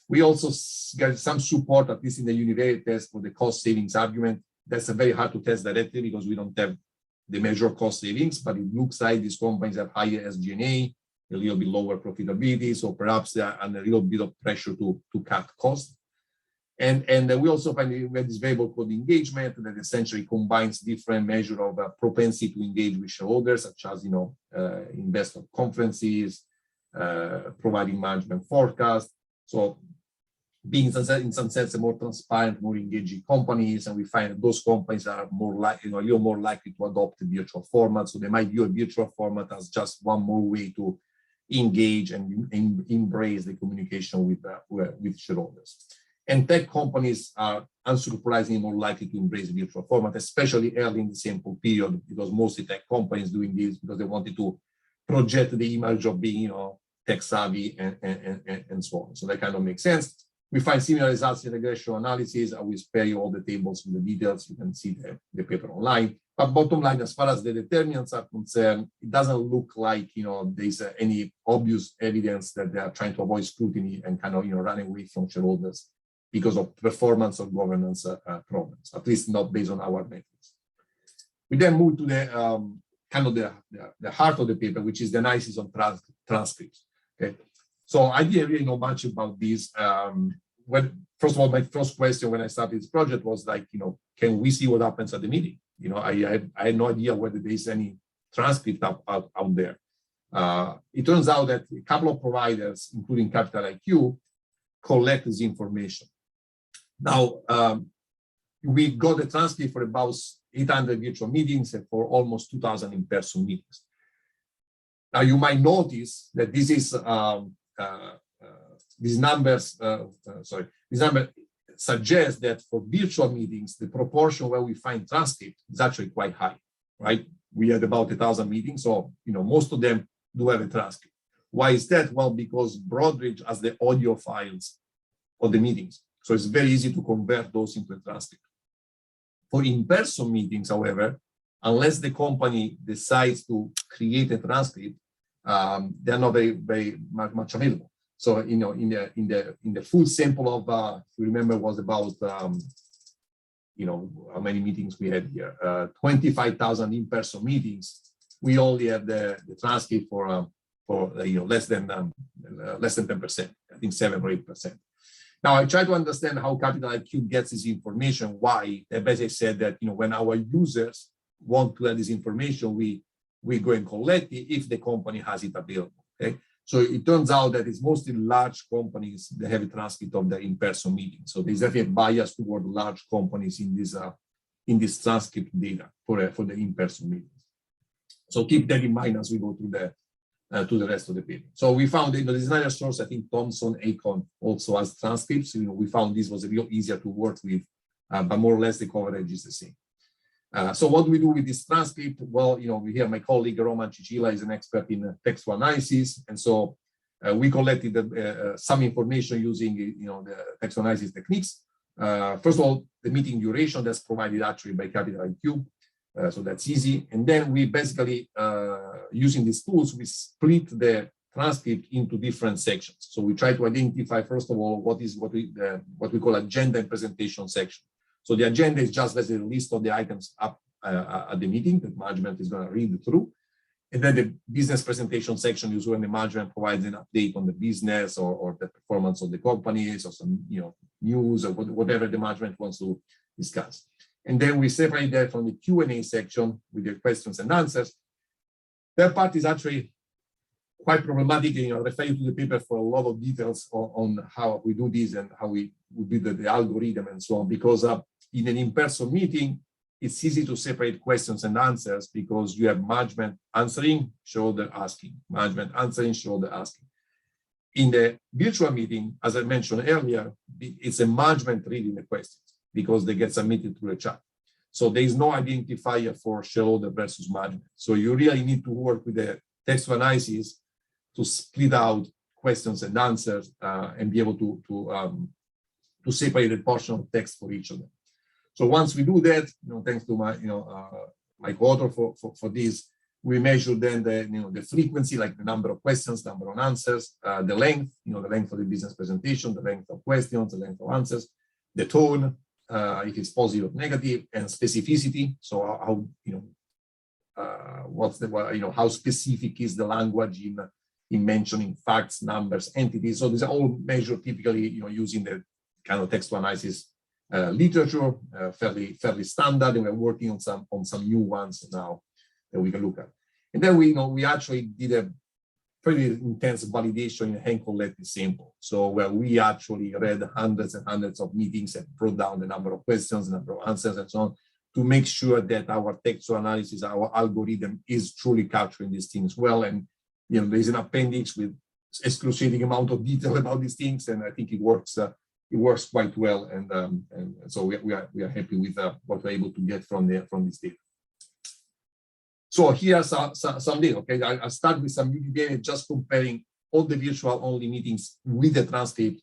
We also get some support, at least in the univariate test, for the cost savings argument. That's very hard to test directly because we don't have the measure of cost savings, but it looks like these companies have higher SG&A, a little bit lower profitability, so perhaps they are under a little bit of pressure to cut costs. And we also find we have this variable called engagement that essentially combines different measures of propensity to engage with shareholders, such as investor conferences, providing management forecast. So being in some sense a more transparent, more engaging companies, and we find that those companies are more likely, a little more likely to adopt a virtual format. So they might view a virtual format as just one more way to engage and embrace the communication with shareholders. And tech companies are unsurprisingly more likely to embrace virtual format, especially early in the sample period, because mostly tech companies doing this because they wanted to project the image of being, tech savvy and so on. So that kind of makes sense. We find similar results in regression analysis. I will spare you all the tables with the details. You can see the paper online. But bottom line, as far as the determinants are concerned, it doesn't look like there's any obvious evidence that they are trying to avoid scrutiny and kind of run away from shareholders because of performance or governance problems, at least not based on our metrics. We then move to the kind of the heart of the paper, which is the analysis of transcripts. Okay, so I didn't really know much about this. First of all, my first question when I started this project was like, can we see what happens at the meeting? I had no idea whether there is any transcript out there. It turns out that a couple of providers, including Capital IQ, collect this information. Now, we got the transcript for about 800 virtual meetings and for almost 2,000 in-person meetings. Now, you might notice that this is these numbers suggest that for virtual meetings, the proportion where we find transcript is actually quite high, right? We had about 1,000 meetings, so most of them do have a transcript. Why is that? Well, because Broadridge has the audio files of the meetings, so it's very easy to convert those into a transcript. For in-person meetings, however, unless the company decides to create a transcript, they're not very much available. So in the full sample of, if you remember, was about how many meetings we had here, 25,000 in-person meetings. We only have the transcript for less than 10%. I think 7 or 8%. Now I try to understand how Capital IQ gets this information. Why? They basically said that when our users want to have this information, we go and collect it if the company has it available. Okay, so it turns out that it's mostly large companies that have a transcript of the in-person meeting. So there's definitely a bias toward large companies in this transcript data for the in-person meetings. So keep that in mind as we go through to the rest of the paper. So we found there's another source, I think Thomson Acorn also has transcripts. We found this was a little easier to work with, but more or less the coverage is the same. So what do we do with this transcript? Well, we hear my colleague Roman Cicilla is an expert in textual analysis, and so We collected some information using the text analysis techniques. First of all, the meeting duration that's provided actually by Capital IQ, so that's easy. And then we basically, using these tools, we split the transcript into different sections. So we try to identify, first of all, what we call agenda and presentation section. So the agenda is just basically a list of the items up at the meeting that management is going to read through. And then the business presentation section is when the management provides an update on the business or the performance of the companies or some news or whatever the management wants to discuss. And then we separate that from the Q&A section with the questions and answers. That part is actually quite problematic. I refer you to the paper for a lot of details on how we do this and how we build the algorithm and so on, because in an in-person meeting, it's easy to separate questions and answers because you have management answering, shareholder asking, management answering, shareholder asking. In the virtual meeting, as I mentioned earlier, it's a management reading the questions because they get submitted through the chat. So there is no identifier for shareholder versus management. So you really need to work with the text analysis to split out questions and answers and be able to separate a portion of text for each of them. So once we do that, thanks to my co-author for this, we measure then the frequency, like the number of questions, number of answers, the length, the length of the business presentation, the length of questions, the length of answers, the tone, if it's positive or negative, and specificity. So how specific is the language in mentioning facts, numbers, entities. So these are all measured typically, using the kind of text analysis literature, fairly standard, and we're working on some new ones now that we can look at. And then we actually did a pretty intense validation in hand collected sample. So where we actually read hundreds and hundreds of meetings and brought down the number of questions, number of answers, and so on, to make sure that our textual analysis, our algorithm is truly capturing these things well. And there's an appendix with excruciating amount of detail about these things, and I think it works. It works quite well, and so we are happy with what we're able to get from this data. So here's some data. Okay, I'll start with some data, just comparing all the virtual only meetings with the transcript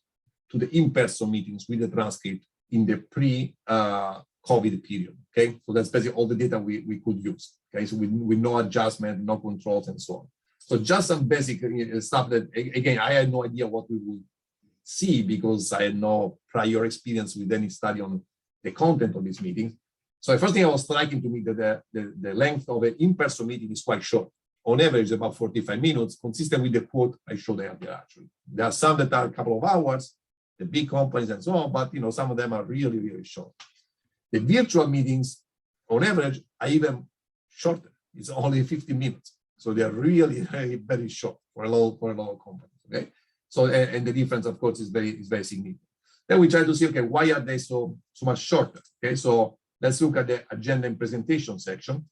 to the in-person meetings with the transcript in the pre-COVID period. Okay, so that's basically all the data we could use. Okay, so with no adjustment, no controls, and so on. So just some basic stuff that, again, I had no idea what we would see because I had no prior experience with any study on the content of these meetings. So the first thing that was striking to me that the length of an in-person meeting is quite short. On average, about 45 minutes, consistent with the quote I showed earlier, actually. There are some that are a couple of hours, the big companies and so on, but some of them are really, really short. The virtual meetings, on average, are even shorter. It's only 15 minutes. So they are really very, very short for a lot of companies. Okay. So, and the difference, of course, is very significant. Then we try to see, okay, why are they so much shorter? Okay, so let's look at the agenda and presentation section.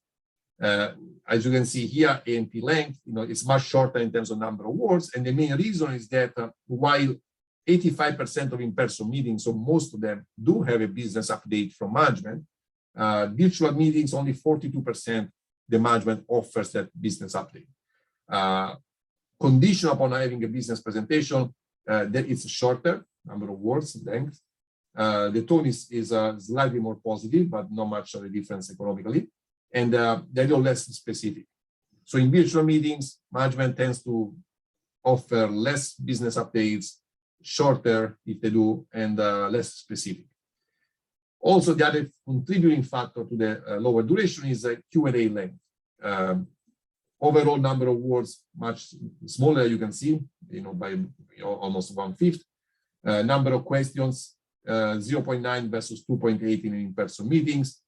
As you can see here, A&P length, it's much shorter in terms of number of words, and the main reason is that while 85% of in-person meetings, so most of them do have a business update from management, virtual meetings, only 42% the management offers that business update. Condition upon having a business presentation, that it's shorter, number of words, length. The tone is slightly more positive, but not much of a difference economically. And they're less specific. So in virtual meetings, management tends to offer less business updates, shorter if they do, and less specific. Also, the other contributing factor to the lower duration is Q&A length. Overall number of words much smaller, you can see, by almost 1/5. Number of questions, 0.9 versus 2.8 in in-person meetings.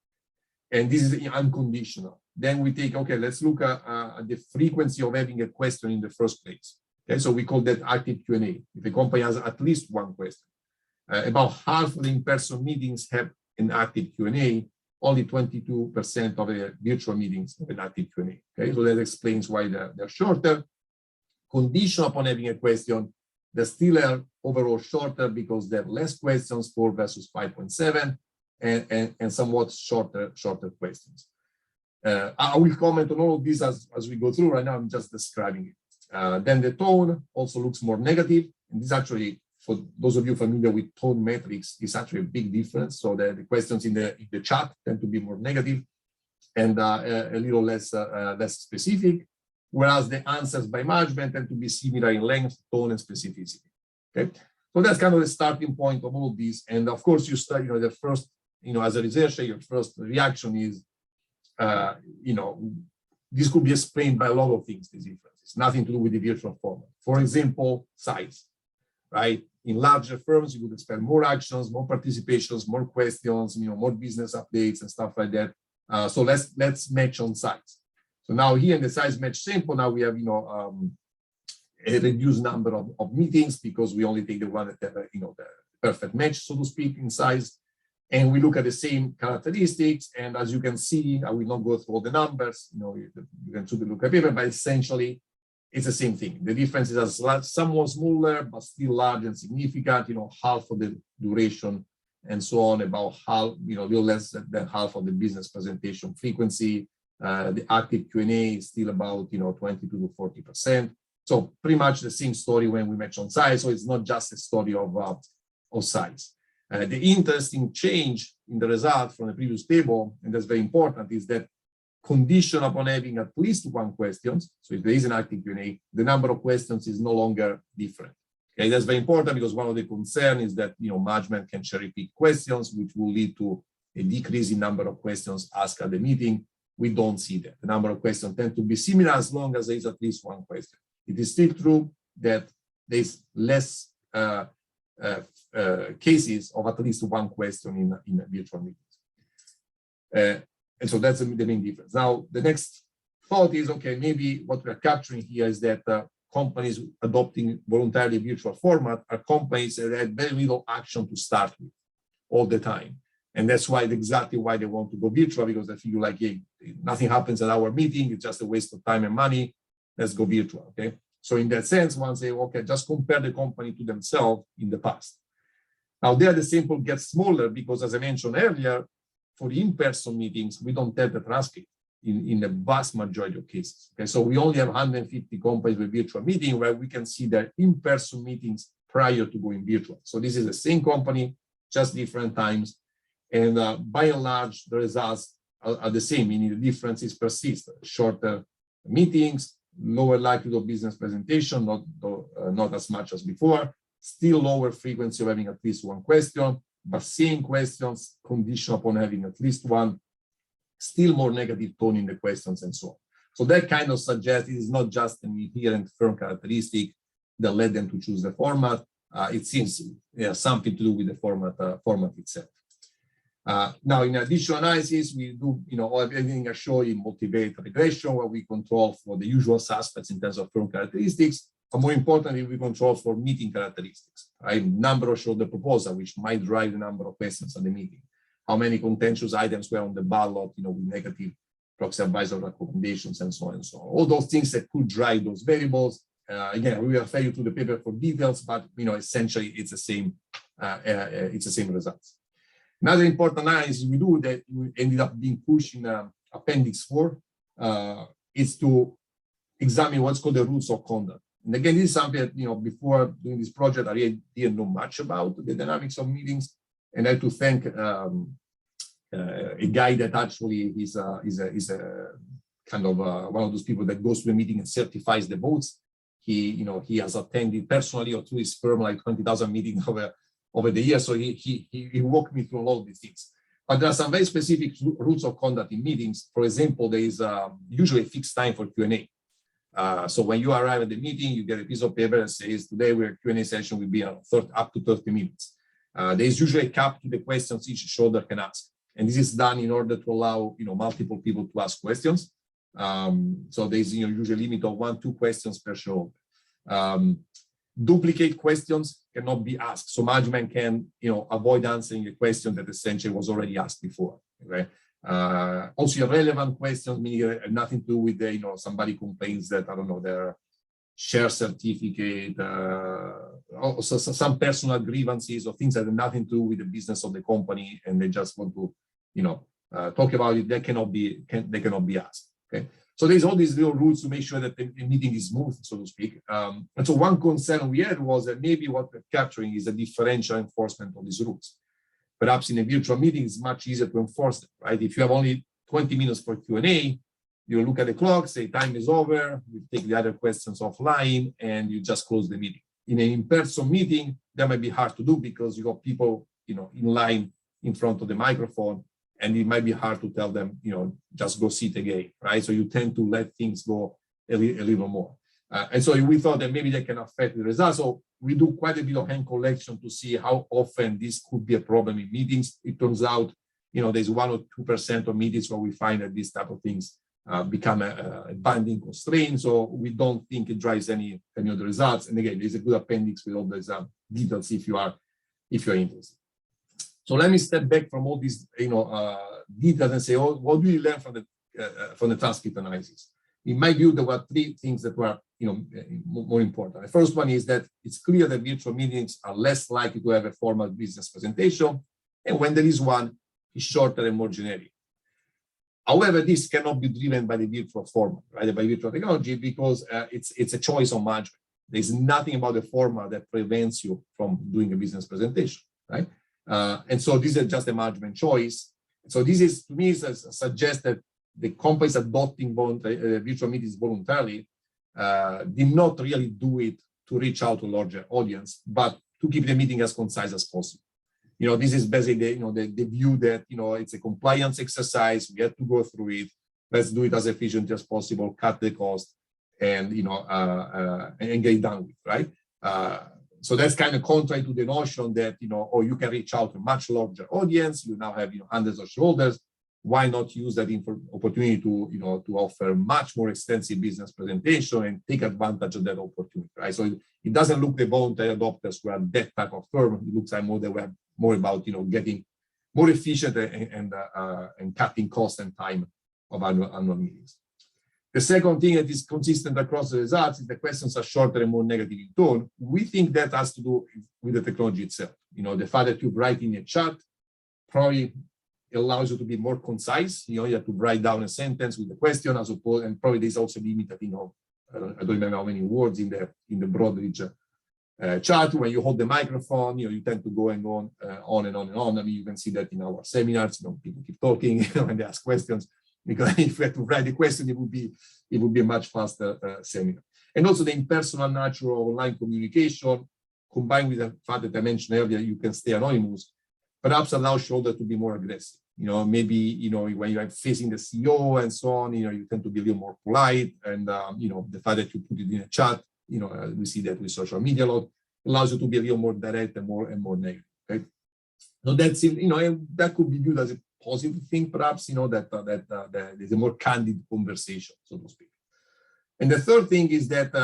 And this is unconditional. Then we take, okay, let's look at the frequency of having a question in the first place. Okay, so we call that active Q&A. If a company has at least one question, about half of the in-person meetings have an active Q&A. Only 22% of the virtual meetings have an active Q&A. Okay, so that explains why they're shorter. Condition upon having a question, they still are overall shorter because they have less questions, 4 versus 5.7, and somewhat shorter questions. I will comment on all of this as we go through. Right now, I'm just describing it. Then the tone also looks more negative. And this actually, for those of you familiar with tone metrics, is actually a big difference. So the questions in the chat tend to be more negative and a little less specific, whereas the answers by management tend to be similar in length, tone, and specificity. Okay, so that's kind of the starting point of all of these. And of course, you start, the first, as a researcher, your first reaction is, this could be explained by a lot of things. This difference, it's nothing to do with the virtual format. For example, size, right? In larger firms, you would expect more actions, more participations, more questions, more business updates and stuff like that. So let's match on size. So now here in the size match sample, now we have a reduced number of meetings because we only take the one that have the perfect match, so to speak, in size. And we look at the same characteristics. And as you can see, I will not go through all the numbers. You can take a look at paper, but essentially it's the same thing. The difference is somewhat smaller, but still large and significant. Half of the duration and so on, about half, little less than half of the business presentation frequency. The active Q&A is still about 22 to 40%. So pretty much the same story when we match on size. So it's not just a story of size. The interesting change in the result from the previous table, and that's very important, is that condition upon having at least one question. So if there is an active Q&A, the number of questions is no longer different. Okay, that's very important because one of the concerns is that management can cherry pick questions, which will lead to a decrease in number of questions asked at the meeting. We don't see that. The number of questions tend to be similar as long as there is at least one question. It is still true that there's less cases of at least one question in virtual meetings. And so that's the main difference. Now, the next thought is, okay, maybe what we're capturing here is that companies adopting voluntarily virtual format are companies that had very little action to start with all the time. And that's exactly why they want to go virtual, because they feel like, hey, nothing happens at our meeting, it's just a waste of time and money, let's go virtual, okay? So in that sense, one say, okay, just compare the company to themselves in the past. Now there the sample gets smaller because, as I mentioned earlier, for the in-person meetings, we don't have the transcript in the vast majority of cases. Okay, so we only have 150 companies with virtual meeting where we can see their in-person meetings prior to going virtual. So this is the same company, just different times. And by and large, the results are the same, meaning the differences persist. Shorter meetings, lower likelihood of business presentation, not as much as before, still lower frequency of having at least one question, but same questions, condition upon having at least one, still more negative tone in the questions and so on. So that kind of suggests it is not just an inherent firm characteristic that led them to choose the format. It seems something to do with the format itself. Now, in additional analysis, we do, everything I show in multivariate regression, where we control for the usual suspects in terms of firm characteristics, but more importantly, we control for meeting characteristics, right? Number of shareholder proposal, which might drive the number of questions at the meeting. How many contentious items were on the ballot, with negative proxy advisor recommendations and so on and so on. All those things that could drive those variables. Again, we will refer you to the paper for details, but essentially it's the same results. Another important analysis we do that we ended up being pushed in Appendix 4 is to examine what's called the rules of conduct. And again, this is something that, before doing this project, I really didn't know much about the dynamics of meetings. And I have to thank a guy that actually is a kind of one of those people that goes to the meeting and certifies the votes. He has attended personally or through his firm like 20,000 meetings over the years. So he walked me through a lot of these things. But there are some very specific rules of conduct in meetings. For example, there is usually a fixed time for Q&A. So when you arrive at the meeting, you get a piece of paper that says, today our Q&A session will be up to 30 minutes. There is usually a cap to the questions each shareholder can ask. And this is done in order to allow multiple people to ask questions. So there is usually a limit of 1-2 questions per shareholder. Duplicate questions cannot be asked. So management can avoid answering a question that essentially was already asked before. Okay? Also irrelevant questions, meaning nothing to do with somebody complains that, I don't know, their share certificate, also some personal grievances or things that have nothing to do with the business of the company, and they just want to talk about it. They cannot be asked. Okay, So there's all these little rules to make sure that the meeting is smooth, so to speak. And so one concern we had was that maybe what we're capturing is a differential enforcement of these rules. Perhaps in a virtual meeting, it's much easier to enforce them, right? If you have only 20 minutes for Q&A, you look at the clock, say time is over, we take the other questions offline, and you just close the meeting. In an in-person meeting, that might be hard to do because you got people, in line in front of the microphone, and it might be hard to tell them, just go sit again, right? So you tend to let things go a little more. And so we thought that maybe that can affect the results. So we do quite a bit of hand collection to see how often this could be a problem in meetings. It turns out, there's 1 or 2% of meetings where we find that these type of things become a binding constraint. So we don't think it drives any of the results. And again, there's a good appendix with all these details if you're interested. So let me step back from all these, details and say, what do you learn from the transcript analysis? In my view, there were 3 things that were, more important. The first one is that it's clear that virtual meetings are less likely to have a formal business presentation, and when there is one, it's shorter and more generic. However, this cannot be driven by the virtual format, right? By virtual technology, because it's a choice on management. There's nothing about the format that prevents you from doing a business presentation, right? And so this is just a management choice. So this is, to me, suggests that the companies adopting virtual meetings voluntarily did not really do it to reach out to a larger audience, but to keep the meeting as concise as possible. This is basically the view that it's a compliance exercise. We have to go through it. Let's do it as efficiently as possible, cut the cost, and and get it done with, right? So that's kind of contrary to the notion that you can reach out to a much larger audience. You now have hundreds of shareholders. Why not use that opportunity to offer much more extensive business presentation and take advantage of that opportunity, right? So it doesn't look the voluntary adopters were that type of firm. It looks like more they were more about getting more efficient and cutting cost and time of annual meetings. The second thing that is consistent across the results is the questions are shorter and more negative in tone. We think that has to do with the technology itself. The fact that you write in a chat probably allows you to be more concise. You have to write down a sentence with a question as opposed, and probably there's also limit, I don't remember how many words in the Broadridge chat. When you hold the microphone, you tend to go and go on and on and on. I mean, you can see that in our seminars, people keep talking when they ask questions, because if we had to write the question, it would be a much faster seminar. And also the impersonal, natural online communication, combined with the fact that I mentioned earlier, you can stay anonymous, perhaps allow shareholders to be more aggressive. Maybe, when you're facing the CEO and so on, you tend to be a little more polite. And, the fact that you put it in a chat, we see that with social media a lot, allows you to be a little more direct and more negative, right? So that's, that could be viewed as a positive thing, perhaps, that there's a more candid conversation, so to speak. And the third thing is that,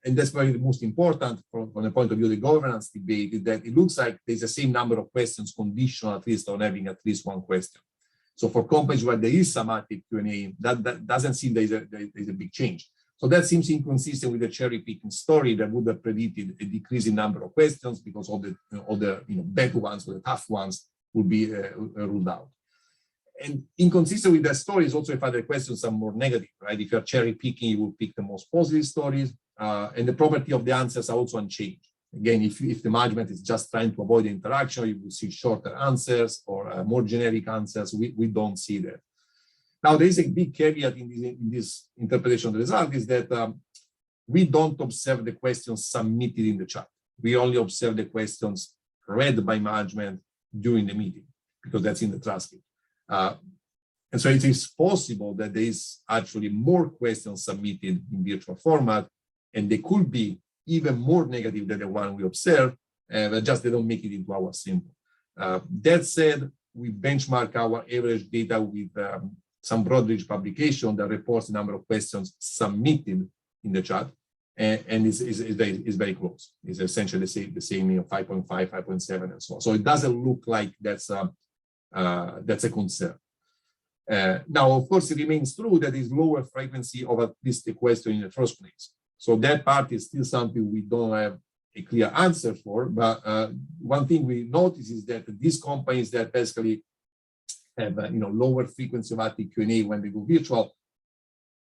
and that's probably the most important from the point of view of the governance debate, is that it looks like there's the same number of questions conditional at least on having at least one question. So for companies where there is some active Q&A, that doesn't seem there's a big change. So that seems inconsistent with the cherry picking story that would have predicted a decrease in number of questions because all the bad ones or the tough ones would be ruled out. And inconsistent with that story is also the fact that the questions are more negative, right? If you're cherry picking, you will pick the most positive stories, and the property of the answers are also unchanged. Again, if the management is just trying to avoid the interaction, you will see shorter answers or more generic answers. We don't see that. Now, there is a big caveat in this interpretation of the result is that we don't observe the questions submitted in the chat. We only observe the questions read by management during the meeting because that's in the transcript. And so it is possible that there is actually more questions submitted in virtual format, and they could be even more negative than the one we observe, but just they don't make it into our sample. That said, we benchmark our average data with some Broadridge publication that reports the number of questions submitted in the chat, and is very close. It's essentially the same 5.5, 5.7, and so on. So it doesn't look like that's a concern. Now, of course, it remains true that is lower frequency of at least a question in the first place. So that part is still something we don't have a clear answer for. But one thing we notice is that these companies that basically have lower frequency of active Q&A when they go virtual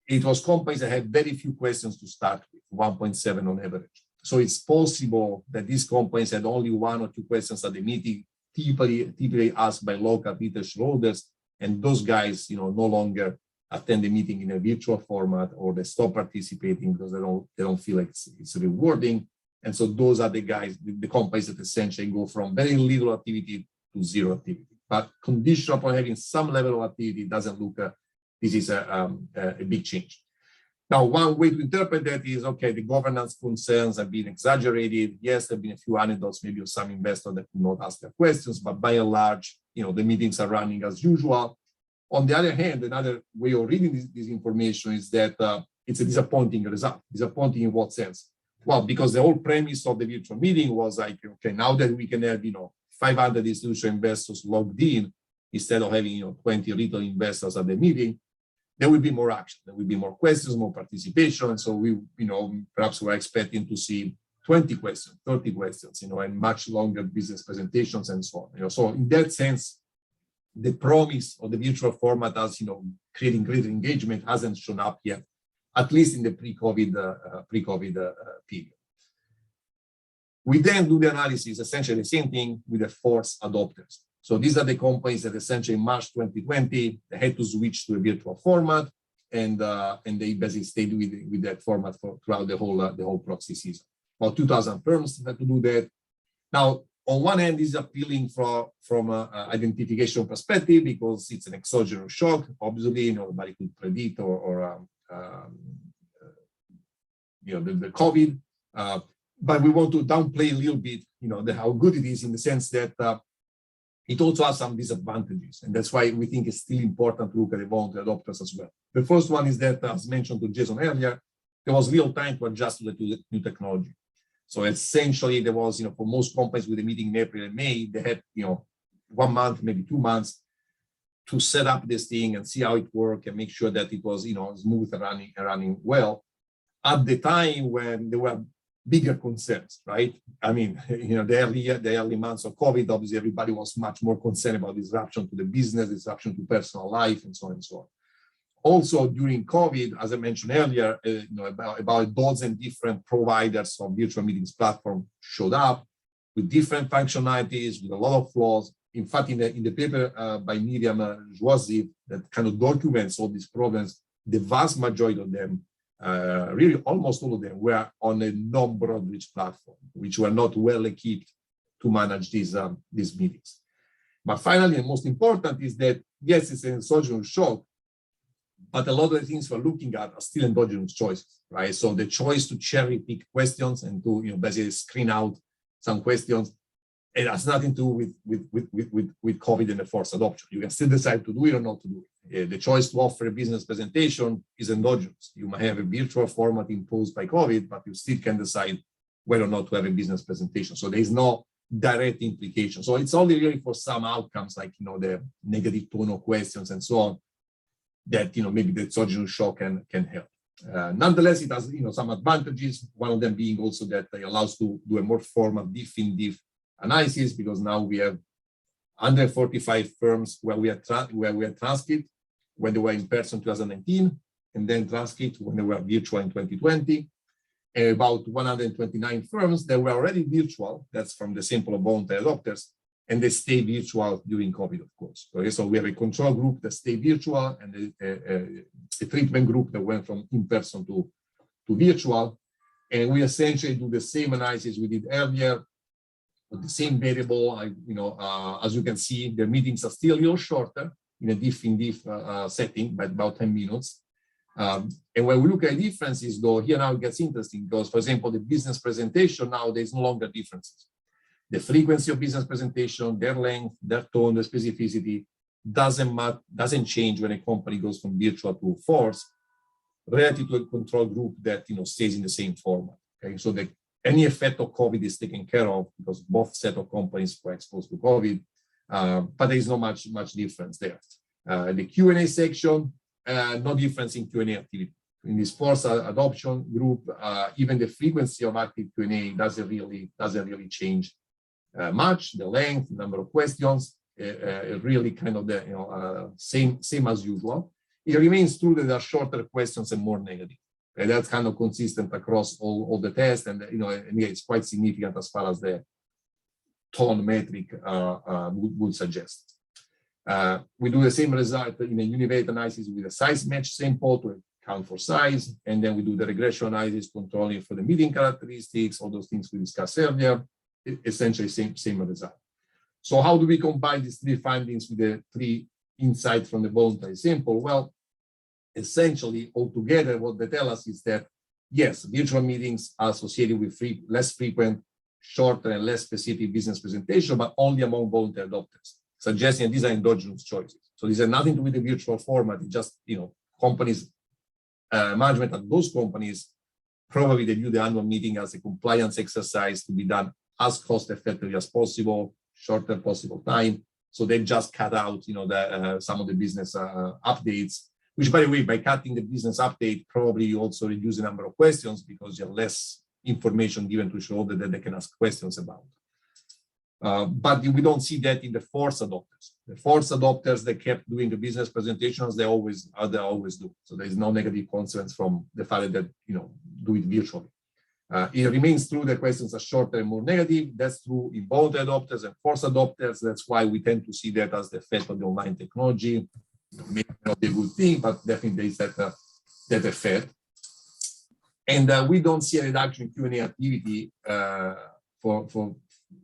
it was companies that had very few questions to start with, 1.7 on average. So it's possible that these companies had only 1 or 2 questions at the meeting, typically asked by local retail shareholders, and those guys, no longer attend the meeting in a virtual format, or they stop participating because they don't feel like it's rewarding. And so those are the guys, the companies that essentially go from very little activity to zero activity. But conditional upon having some level of activity doesn't look, this is a big change. Now, one way to interpret that is, okay, the governance concerns have been exaggerated. Yes, there have been a few anecdotes, maybe of some investors that could not ask their questions, but by and large, the meetings are running as usual. On the other hand, another way of reading this information is that it's a disappointing result. Disappointing in what sense? Well, because the whole premise of the virtual meeting was like, okay, now that we can have, 500 institutional investors logged in, instead of having, 20 retail investors at the meeting, there will be more action. There will be more questions, more participation. And so we, perhaps we're expecting to see 20 questions, 30 questions, and much longer business presentations and so on. So in that sense, the promise of the virtual format as, creating greater engagement hasn't shown up yet, at least in the pre-COVID period. We then do the analysis, essentially the same thing with the forced adopters. So these are the companies that essentially in March 2020, they had to switch to a virtual format, and they basically stayed with that format throughout the whole proxy season. About 2,000 firms had to do that. Now, on one hand, this is appealing from an identification perspective because it's an exogenous shock. Obviously, nobody could predict the COVID. But we want to downplay a little bit, how good it is in the sense that it also has some disadvantages. And that's why we think it's still important to look at the voluntary adopters as well. The first one is that, as mentioned to Jason earlier, there was little time to adjust to the new technology. So essentially, there was, for most companies with a meeting in April and May, they had, 1 month, maybe 2 months to set up this thing and see how it worked and make sure that it was, smooth and running well. At the time when there were bigger concerns, right? I mean, the early months of COVID, obviously everybody was much more concerned about disruption to the business, disruption to personal life, and so on and so on. Also, during COVID, as I mentioned earlier, about a dozen different providers of virtual meetings platform showed up with different functionalities, with a lot of flaws. In fact, in the paper by Miriam Jouazi that kind of documents all these problems, the vast majority of them, really almost all of them, were on a non-broad reach platform, which were not well equipped to manage these meetings. But finally, and most important is that, yes, it's an exogenous shock, but a lot of the things we're looking at are still endogenous choices, right? So the choice to cherry pick questions and to basically screen out some questions, it has nothing to do with COVID and the forced adoption. You can still decide to do it or not to do it. The choice to offer a business presentation is endogenous. You might have a virtual format imposed by COVID, but you still can decide whether or not to have a business presentation. So there is no direct implication. So it's only really for some outcomes like the negative tone of questions and so on, that maybe the exogenous shock can help. Nonetheless, it has some advantages. One of them being also that it allows to do a more formal diff-in-diff analysis, because now we have 145 firms where we had transcript when they were in person 2019, and then transcript when they were virtual in 2020. And about 129 firms that were already virtual. That's from the sample of voluntary adopters, and they stay virtual during COVID, of course. Okay, so we have a control group that stay virtual and a treatment group that went from in-person to virtual. And we essentially do the same analysis we did earlier, with the same variable. As you can see, the meetings are still a little shorter in a diff-in-diff setting, by about 10 minutes. And when we look at differences, though, here now it gets interesting because, for example, the business presentation, now there's no longer differences. The frequency of business presentation, their length, their tone, their specificity doesn't change when a company goes from virtual to forced relative to a control group that stays in the same format. Okay, so any effect of COVID is taken care of because both set of companies were exposed to COVID, but there is not much difference there. The Q&A section, no difference in Q&A activity. In this forced adoption group, even the frequency of active Q&A doesn't really change much. The length, number of questions, really kind of the same as usual. it remains true that there are shorter questions and more negative. And that's kind of consistent across all the tests, and and it's quite significant as far as the tone metric would suggest. We do the same result in a univariate analysis with a size match sample to account for size, and then we do the regression analysis controlling for the meeting characteristics, all those things we discussed earlier. Essentially same result. So how do we combine these three findings with the three insights from the voluntary sample? Well, essentially, altogether, what they tell us is that, yes, virtual meetings are associated with less frequent, shorter, and less specific business presentation, but only among voluntary adopters, suggesting these are endogenous choices. So these have nothing to do with the virtual format. It's just, companies, management at those companies, probably they view the annual meeting as a compliance exercise to be done as cost effectively as possible, shorter possible time. So they just cut out, some of the business updates, which, by the way, by cutting the business update, probably you also reduce the number of questions because you have less information given to shareholders that they can ask questions about. But we don't see that in the forced adopters. The forced adopters, they kept doing the business presentations, they always do. So there is no negative consequence from the fact that, do it virtually. It remains true that questions are shorter and more negative. That's true in both adopters and forced adopters. That's why we tend to see that as the effect of the online technology. Maybe not a good thing, but definitely there is that effect. And we don't see a reduction in Q&A activity for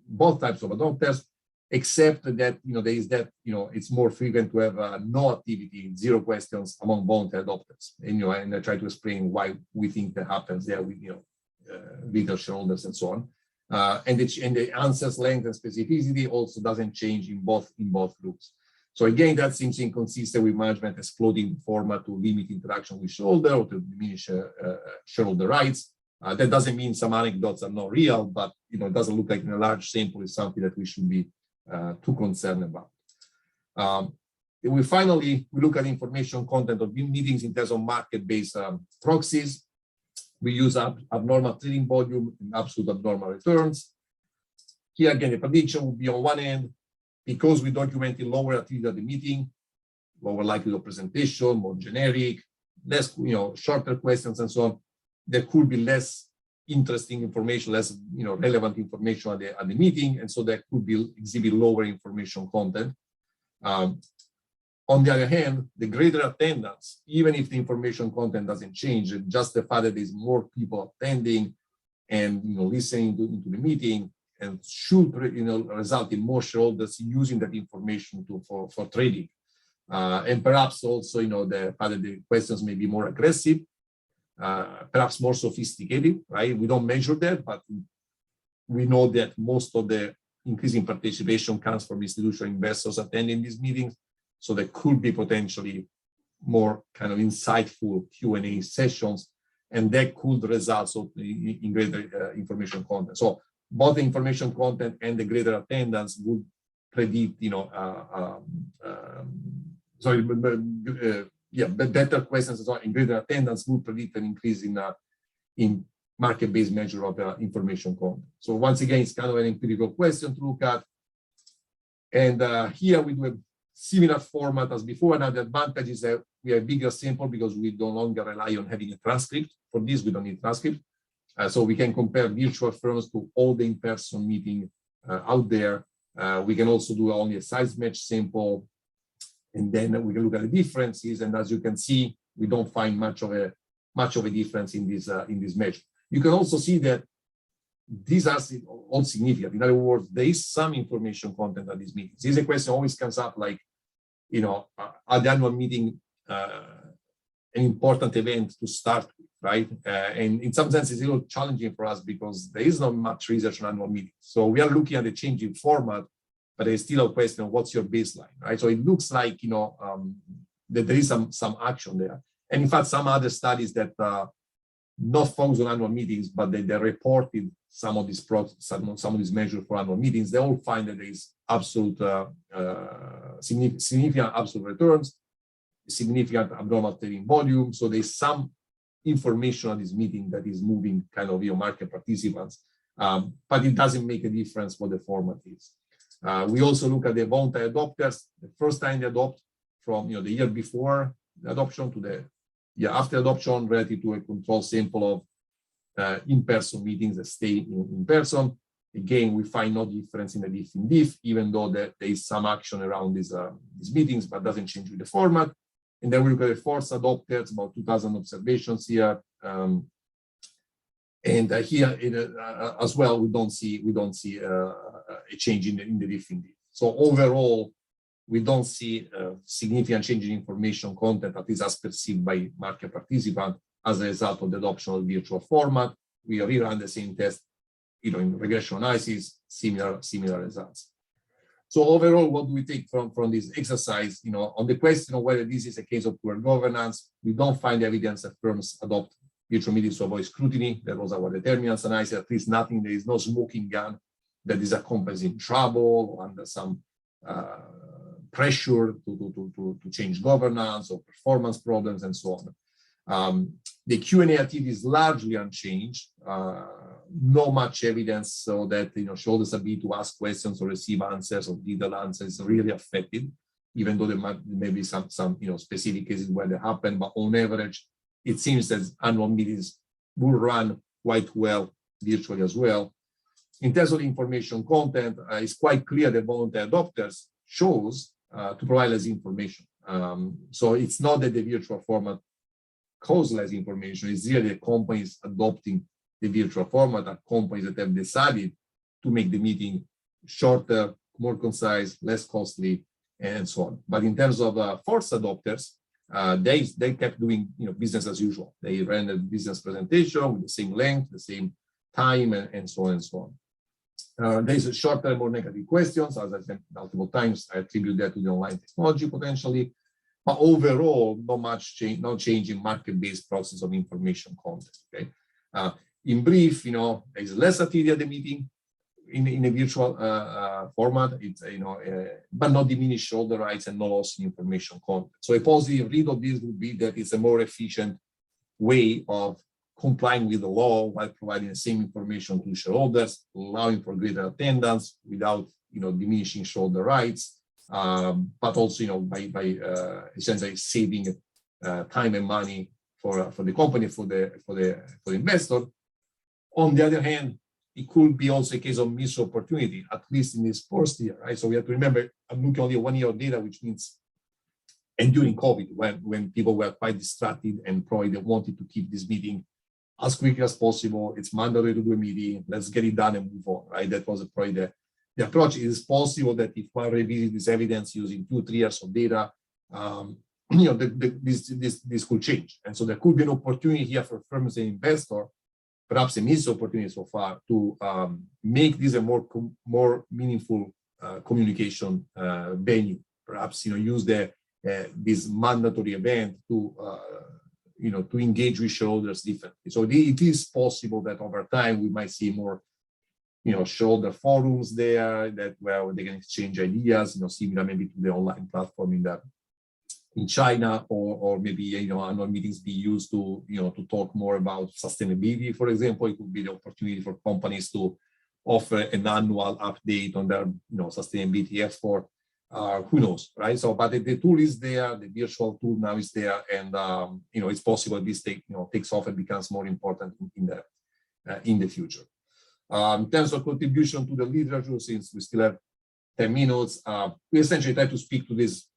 both types of adopters, except that there is that it's more frequent to have no activity, zero questions among voluntary adopters. And I try to explain why we think that happens there with retail shareholders and so on. And the answers length and specificity also doesn't change in both groups. So again, that seems inconsistent with management exploiting format to limit interaction with shareholder or to diminish shareholder rights. That doesn't mean some anecdotes are not real, but it doesn't look like in a large sample is something that we should be too concerned about. We look at information content of meetings in terms of market-based proxies. We use abnormal trading volume and absolute abnormal returns. Here again, the prediction would be on one end, because we documented lower activity at the meeting, lower likelihood of presentation, more generic, less, shorter questions and so on. There could be less interesting information, less, relevant information at the meeting, and so there could be exhibit lower information content. On the other hand, the greater attendance, even if the information content doesn't change, just the fact that there's more people attending and listening into the meeting, and should result in more shareholders using that information for trading, and perhaps also the fact that the questions may be more aggressive, perhaps more sophisticated. Right? We don't measure that, but we know that most of the increasing participation comes from institutional investors attending these meetings. So there could be potentially more kind of insightful Q&A sessions, and that could result in greater information content. So both the information content and the greater attendance would predict, better questions as well, and greater attendance would predict an increase in market-based measure of information content. So once again, it's kind of an empirical question to look at. And here we do a similar format as before. Now the advantage is that we have a bigger sample because we no longer rely on having a transcript. For this, we don't need transcript. So we can compare virtual firms to all the in-person meeting out there. We can also do only a size match sample, and then we can look at the differences. And as you can see, we don't find much of a difference in this measure. You can also see that these are all significant. In other words, there is some information content at these meetings. This is a question always comes up, like, at the annual meeting, an important event to start with, right? And in some sense, it's a little challenging for us because there is not much research on annual meetings. So we are looking at the changing format, but there's still a question of what's your baseline, right? So it looks like, that there is some action there. And in fact, some other studies that not focus on annual meetings, but they reported some of these measures for annual meetings, they all find that there is absolute significant absolute returns, significant abnormal trading volume. So there's some information on this meeting that is moving kind of market participants, but it doesn't make a difference what the format is. We also look at the voluntary adopters. The first time they adopt from the year before, adoption to the year after adoption relative to a control sample of in-person meetings that stay in person. Again, we find no difference in the diff in diff, even though there is some action around these meetings, but doesn't change with the format. And then we look at the force adopters, about 2,000 observations here. And here as well, we don't see a change in the diff in diff. So overall, we don't see a significant change in information content, at least as perceived by market participants, as a result of the adoption of the virtual format. We rerun the same test, in regression analysis, similar results. So overall, what do we take from this exercise? On the question of whether this is a case of poor governance, we don't find evidence that firms adopt virtual meetings to avoid scrutiny. That was our determinants analysis. At least nothing. There is no smoking gun that is a company in trouble or under some pressure to change governance or performance problems and so on. The Q&A activity is largely unchanged. No much evidence so that shareholders' ability to ask questions or receive answers or detailed answers is really affected, even though there may be some specific cases where they happen. But on average, it seems that annual meetings will run quite well virtually as well. In terms of the information content, it's quite clear that voluntary adopters chose to provide less information. So it's not that the virtual format causes less information. It's really the companies adopting the virtual format are companies that have decided to make the meeting shorter, more concise, less costly, and so on. But in terms of forced adopters, they kept doing business as usual. They ran a business presentation with the same length, the same time, and so on and so on. There's a shorter, more negative questions. As I said multiple times, I attribute that to the online technology potentially. But overall, no change in market-based process of information content. Okay. In brief, there's less activity at the meeting in a virtual format. It's but not diminished shareholder rights and no loss in information content. So a positive read of this would be that it's a more efficient way of complying with the law while providing the same information to shareholders, allowing for greater attendance without diminishing shareholder rights, but also by essentially saving time and money for the company, for the investor. On the other hand, it could be also a case of missed opportunity, at least in this first year, right? So we have to remember, I'm looking only at 1 year of data, which means, and during COVID, when people were quite distracted and probably they wanted to keep this meeting as quickly as possible. It's mandatory to do a meeting. Let's get it done and move on, right? That was probably the approach. It is possible that if one revisits this evidence using 2-3 years of data, this could change. And so there could be an opportunity here for firms and investors, perhaps a missed opportunity so far, to make this a more meaningful communication venue. Perhaps use this mandatory event to engage with shareholders differently. So it is possible that over time we might see more shareholder forums there where they can exchange ideas, similar maybe to the online platform in China, or maybe annual meetings be used to talk more about sustainability. For example, it could be the opportunity for companies to offer an annual update on their sustainability effort. Who knows, right? So, but the tool is there, the virtual tool now is there, and it's possible this takes off and becomes more important in the future. In terms of contribution to the literature, since we still have 10 minutes, we essentially try to speak to this,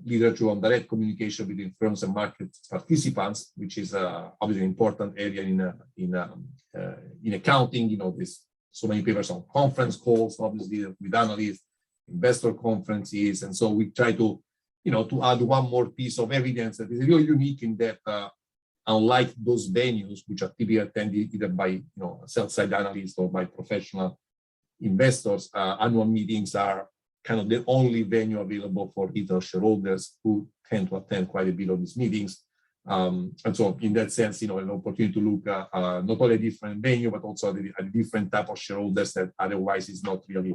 literature on direct communication between firms and market participants, which is obviously an important area in accounting. There's so many papers on conference calls, obviously with analysts, investor conferences, and so we try to, to add one more piece of evidence that is really unique in that, unlike those venues which are typically attended either by sell-side analysts or by professional investors, annual meetings are kind of the only venue available for retail shareholders who tend to attend quite a bit of these meetings. And so in that sense, an opportunity to look at not only a different venue, but also a different type of shareholders that otherwise is not really,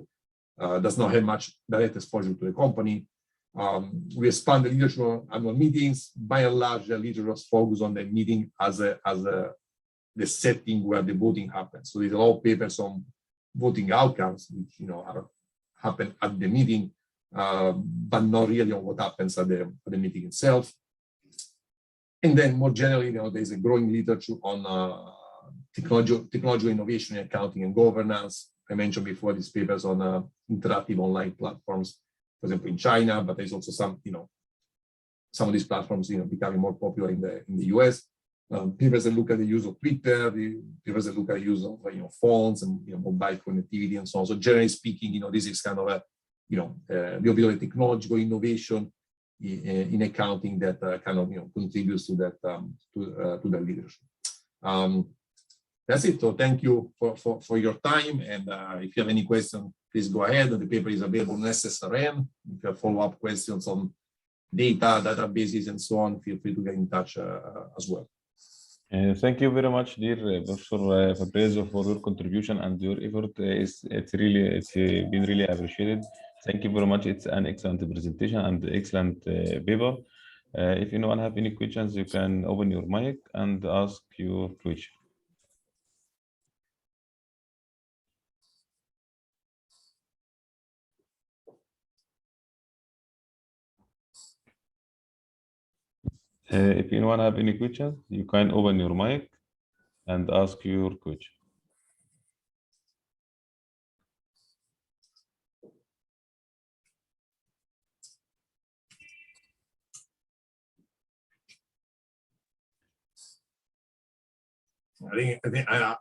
does not have much direct exposure to the company. We expand the literature on annual meetings. By and large, the literature is focused on the meeting as the setting where the voting happens. So there's a lot of papers on voting outcomes, which happen at the meeting, but not really on what happens at the meeting itself. And then more generally, there's a growing literature on technology innovation in accounting and governance. I mentioned before these papers on interactive online platforms, for example, in China, but there's also some of these platforms, becoming more popular in the US. Papers that look at the use of Twitter, papers that look at the use of phones and mobile connectivity and so on. So generally speaking, this is kind of a the technological innovation in accounting that kind of contributes to that to the leadership. That's it. So thank you for your time. And if you have any questions, please go ahead. The paper is available on SSRM. If you have follow-up questions on data, databases, and so on, feel free to get in touch as well. Thank you very much, dear Professor Fabrizio, for your contribution and your effort. It's been really appreciated. Thank you very much. It's an excellent presentation and excellent paper. If anyone have any questions, you can open your mic and ask your question. If anyone have any questions, you can open your mic and ask your question.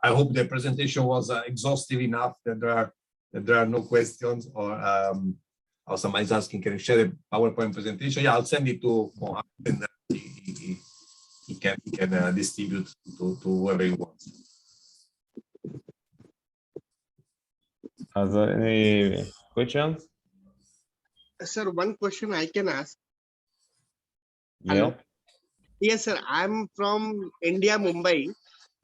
I hope the presentation was exhaustive enough that there are no questions, or somebody's asking, can you share the PowerPoint presentation? Yeah, I'll send it to Mohammed, and he can distribute to whoever he wants. Are there any questions? Sir, one question I can ask. Yeah. Hello? Yes, sir. I'm from India, Mumbai.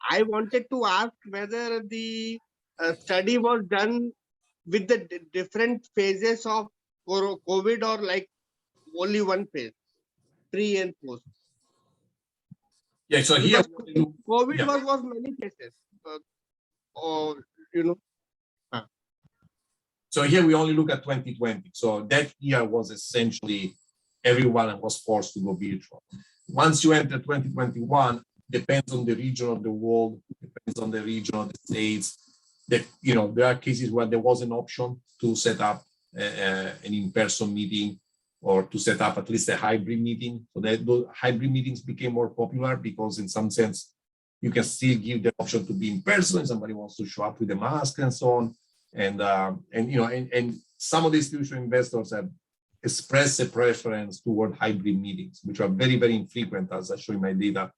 I wanted to ask whether the study was done with the different phases of COVID, or like only one phase, pre and post. Yeah, so here COVID was many cases. So here we only look at 2020. So that year was essentially everyone was forced to go virtual. Once you enter 2021, depends on the region of the world, depends on the region of the states. That there are cases where there was an option to set up an in-person meeting, or to set up at least a hybrid meeting. So that those hybrid meetings became more popular because, in some sense, you can still give the option to be in person. If somebody wants to show up with a mask and so on. And some of the institutional investors have expressed a preference toward hybrid meetings, which are very, very infrequent, as I show in my data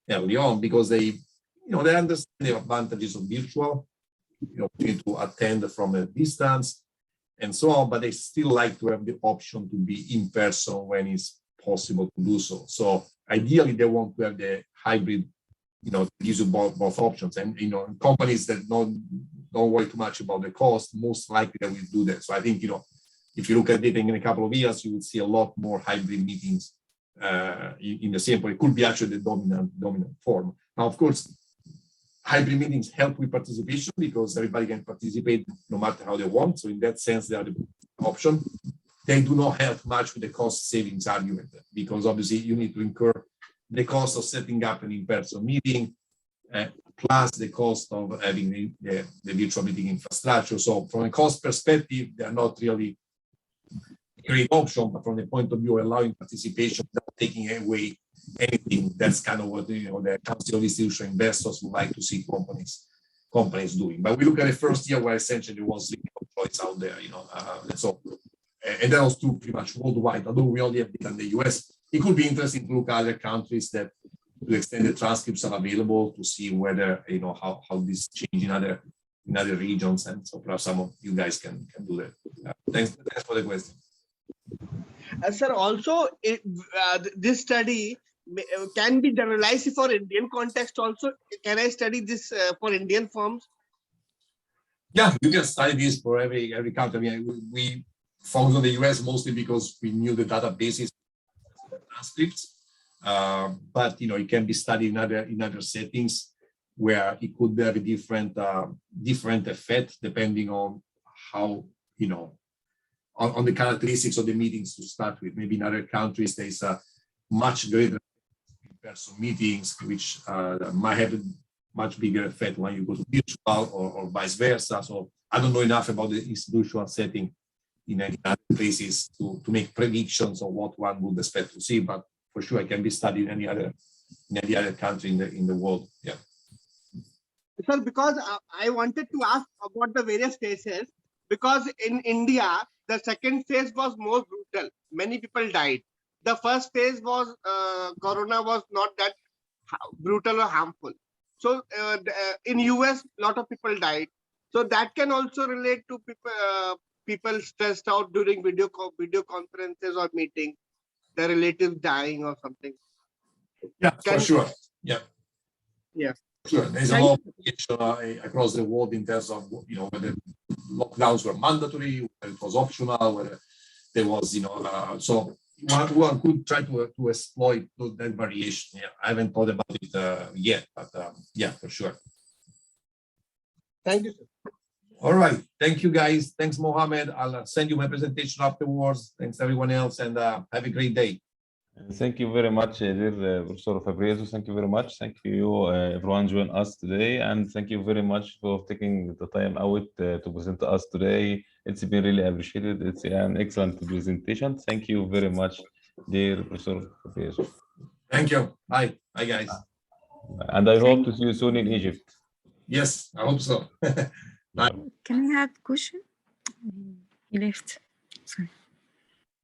early on, because they understand the advantages of virtual, you need to attend from a distance and so on, but they still like to have the option to be in person when it's possible to do so. So ideally, they want to have the hybrid, gives you both options. And companies that don't worry too much about the cost, most likely they will do that. So I think if you look at data in a couple of years, you will see a lot more hybrid meetings in the same point. It could be actually the dominant form. Now, of course, hybrid meetings help with participation because everybody can participate no matter how they want. So in that sense, they are the option. They do not help much with the cost savings argument, because obviously you need to incur the cost of setting up an in-person meeting, plus the cost of having the virtual meeting infrastructure. So from a cost perspective, they are not really a great option, but from the point of view of allowing participation without taking away anything, that's kind of what the Council of Institutional Investors would like to see companies doing. But we look at the first year where essentially there was no choice out there, and that was true pretty much worldwide. Although we only have data in the US, it could be interesting to look at other countries that, to the extent the transcripts are available, to see whether how this change in other regions, and so perhaps some of you guys can do that. Thanks for the question. Sir, also this study can be generalized for Indian context also. Can I study this for Indian firms? Yeah, you can study this for every country. I mean, we focus on the US mostly because we knew the databases, the transcripts, but it can be studied in other settings where it could have a different effect depending on how on the characteristics of the meetings to start with. Maybe in other countries there's a much greater in-person meetings, which might have a much bigger effect when you go to virtual or vice versa. So I don't know enough about the institutional setting in other places to make predictions of what one would expect to see, but for sure it can be studied in any other country in the world. Yeah. Sir, because I wanted to ask about the various phases, because in India, the second phase was more brutal. Many people died. The first phase was Corona was not that brutal or harmful. So in US, a lot of people died. So that can also relate to people stressed out during video conferences or meetings, their relatives dying or something. Yeah, for sure. Yeah. Yeah. Sure. There's a lot of variation across the world in terms of, whether lockdowns were mandatory, whether it was optional, whether there was, so one could try to exploit that variation. Yeah, I haven't thought about it yet, but yeah, for sure. Thank you, sir. All right. Thank you, guys. Thanks, Mohammed. I'll send you my presentation afterwards. Thanks, everyone else, and have a great day. Thank you very much, dear Professor Fabrizio. Thank you very much. Thank you, everyone joining us today, and thank you very much for taking the time out to present to us today. It's been really appreciated. It's an excellent presentation. Thank you very much, dear Professor Fabrizio. Thank you. Bye. Bye, guys. And I hope to see you soon in Egypt. Yes, I hope so. Can I have a question? He left. Sorry.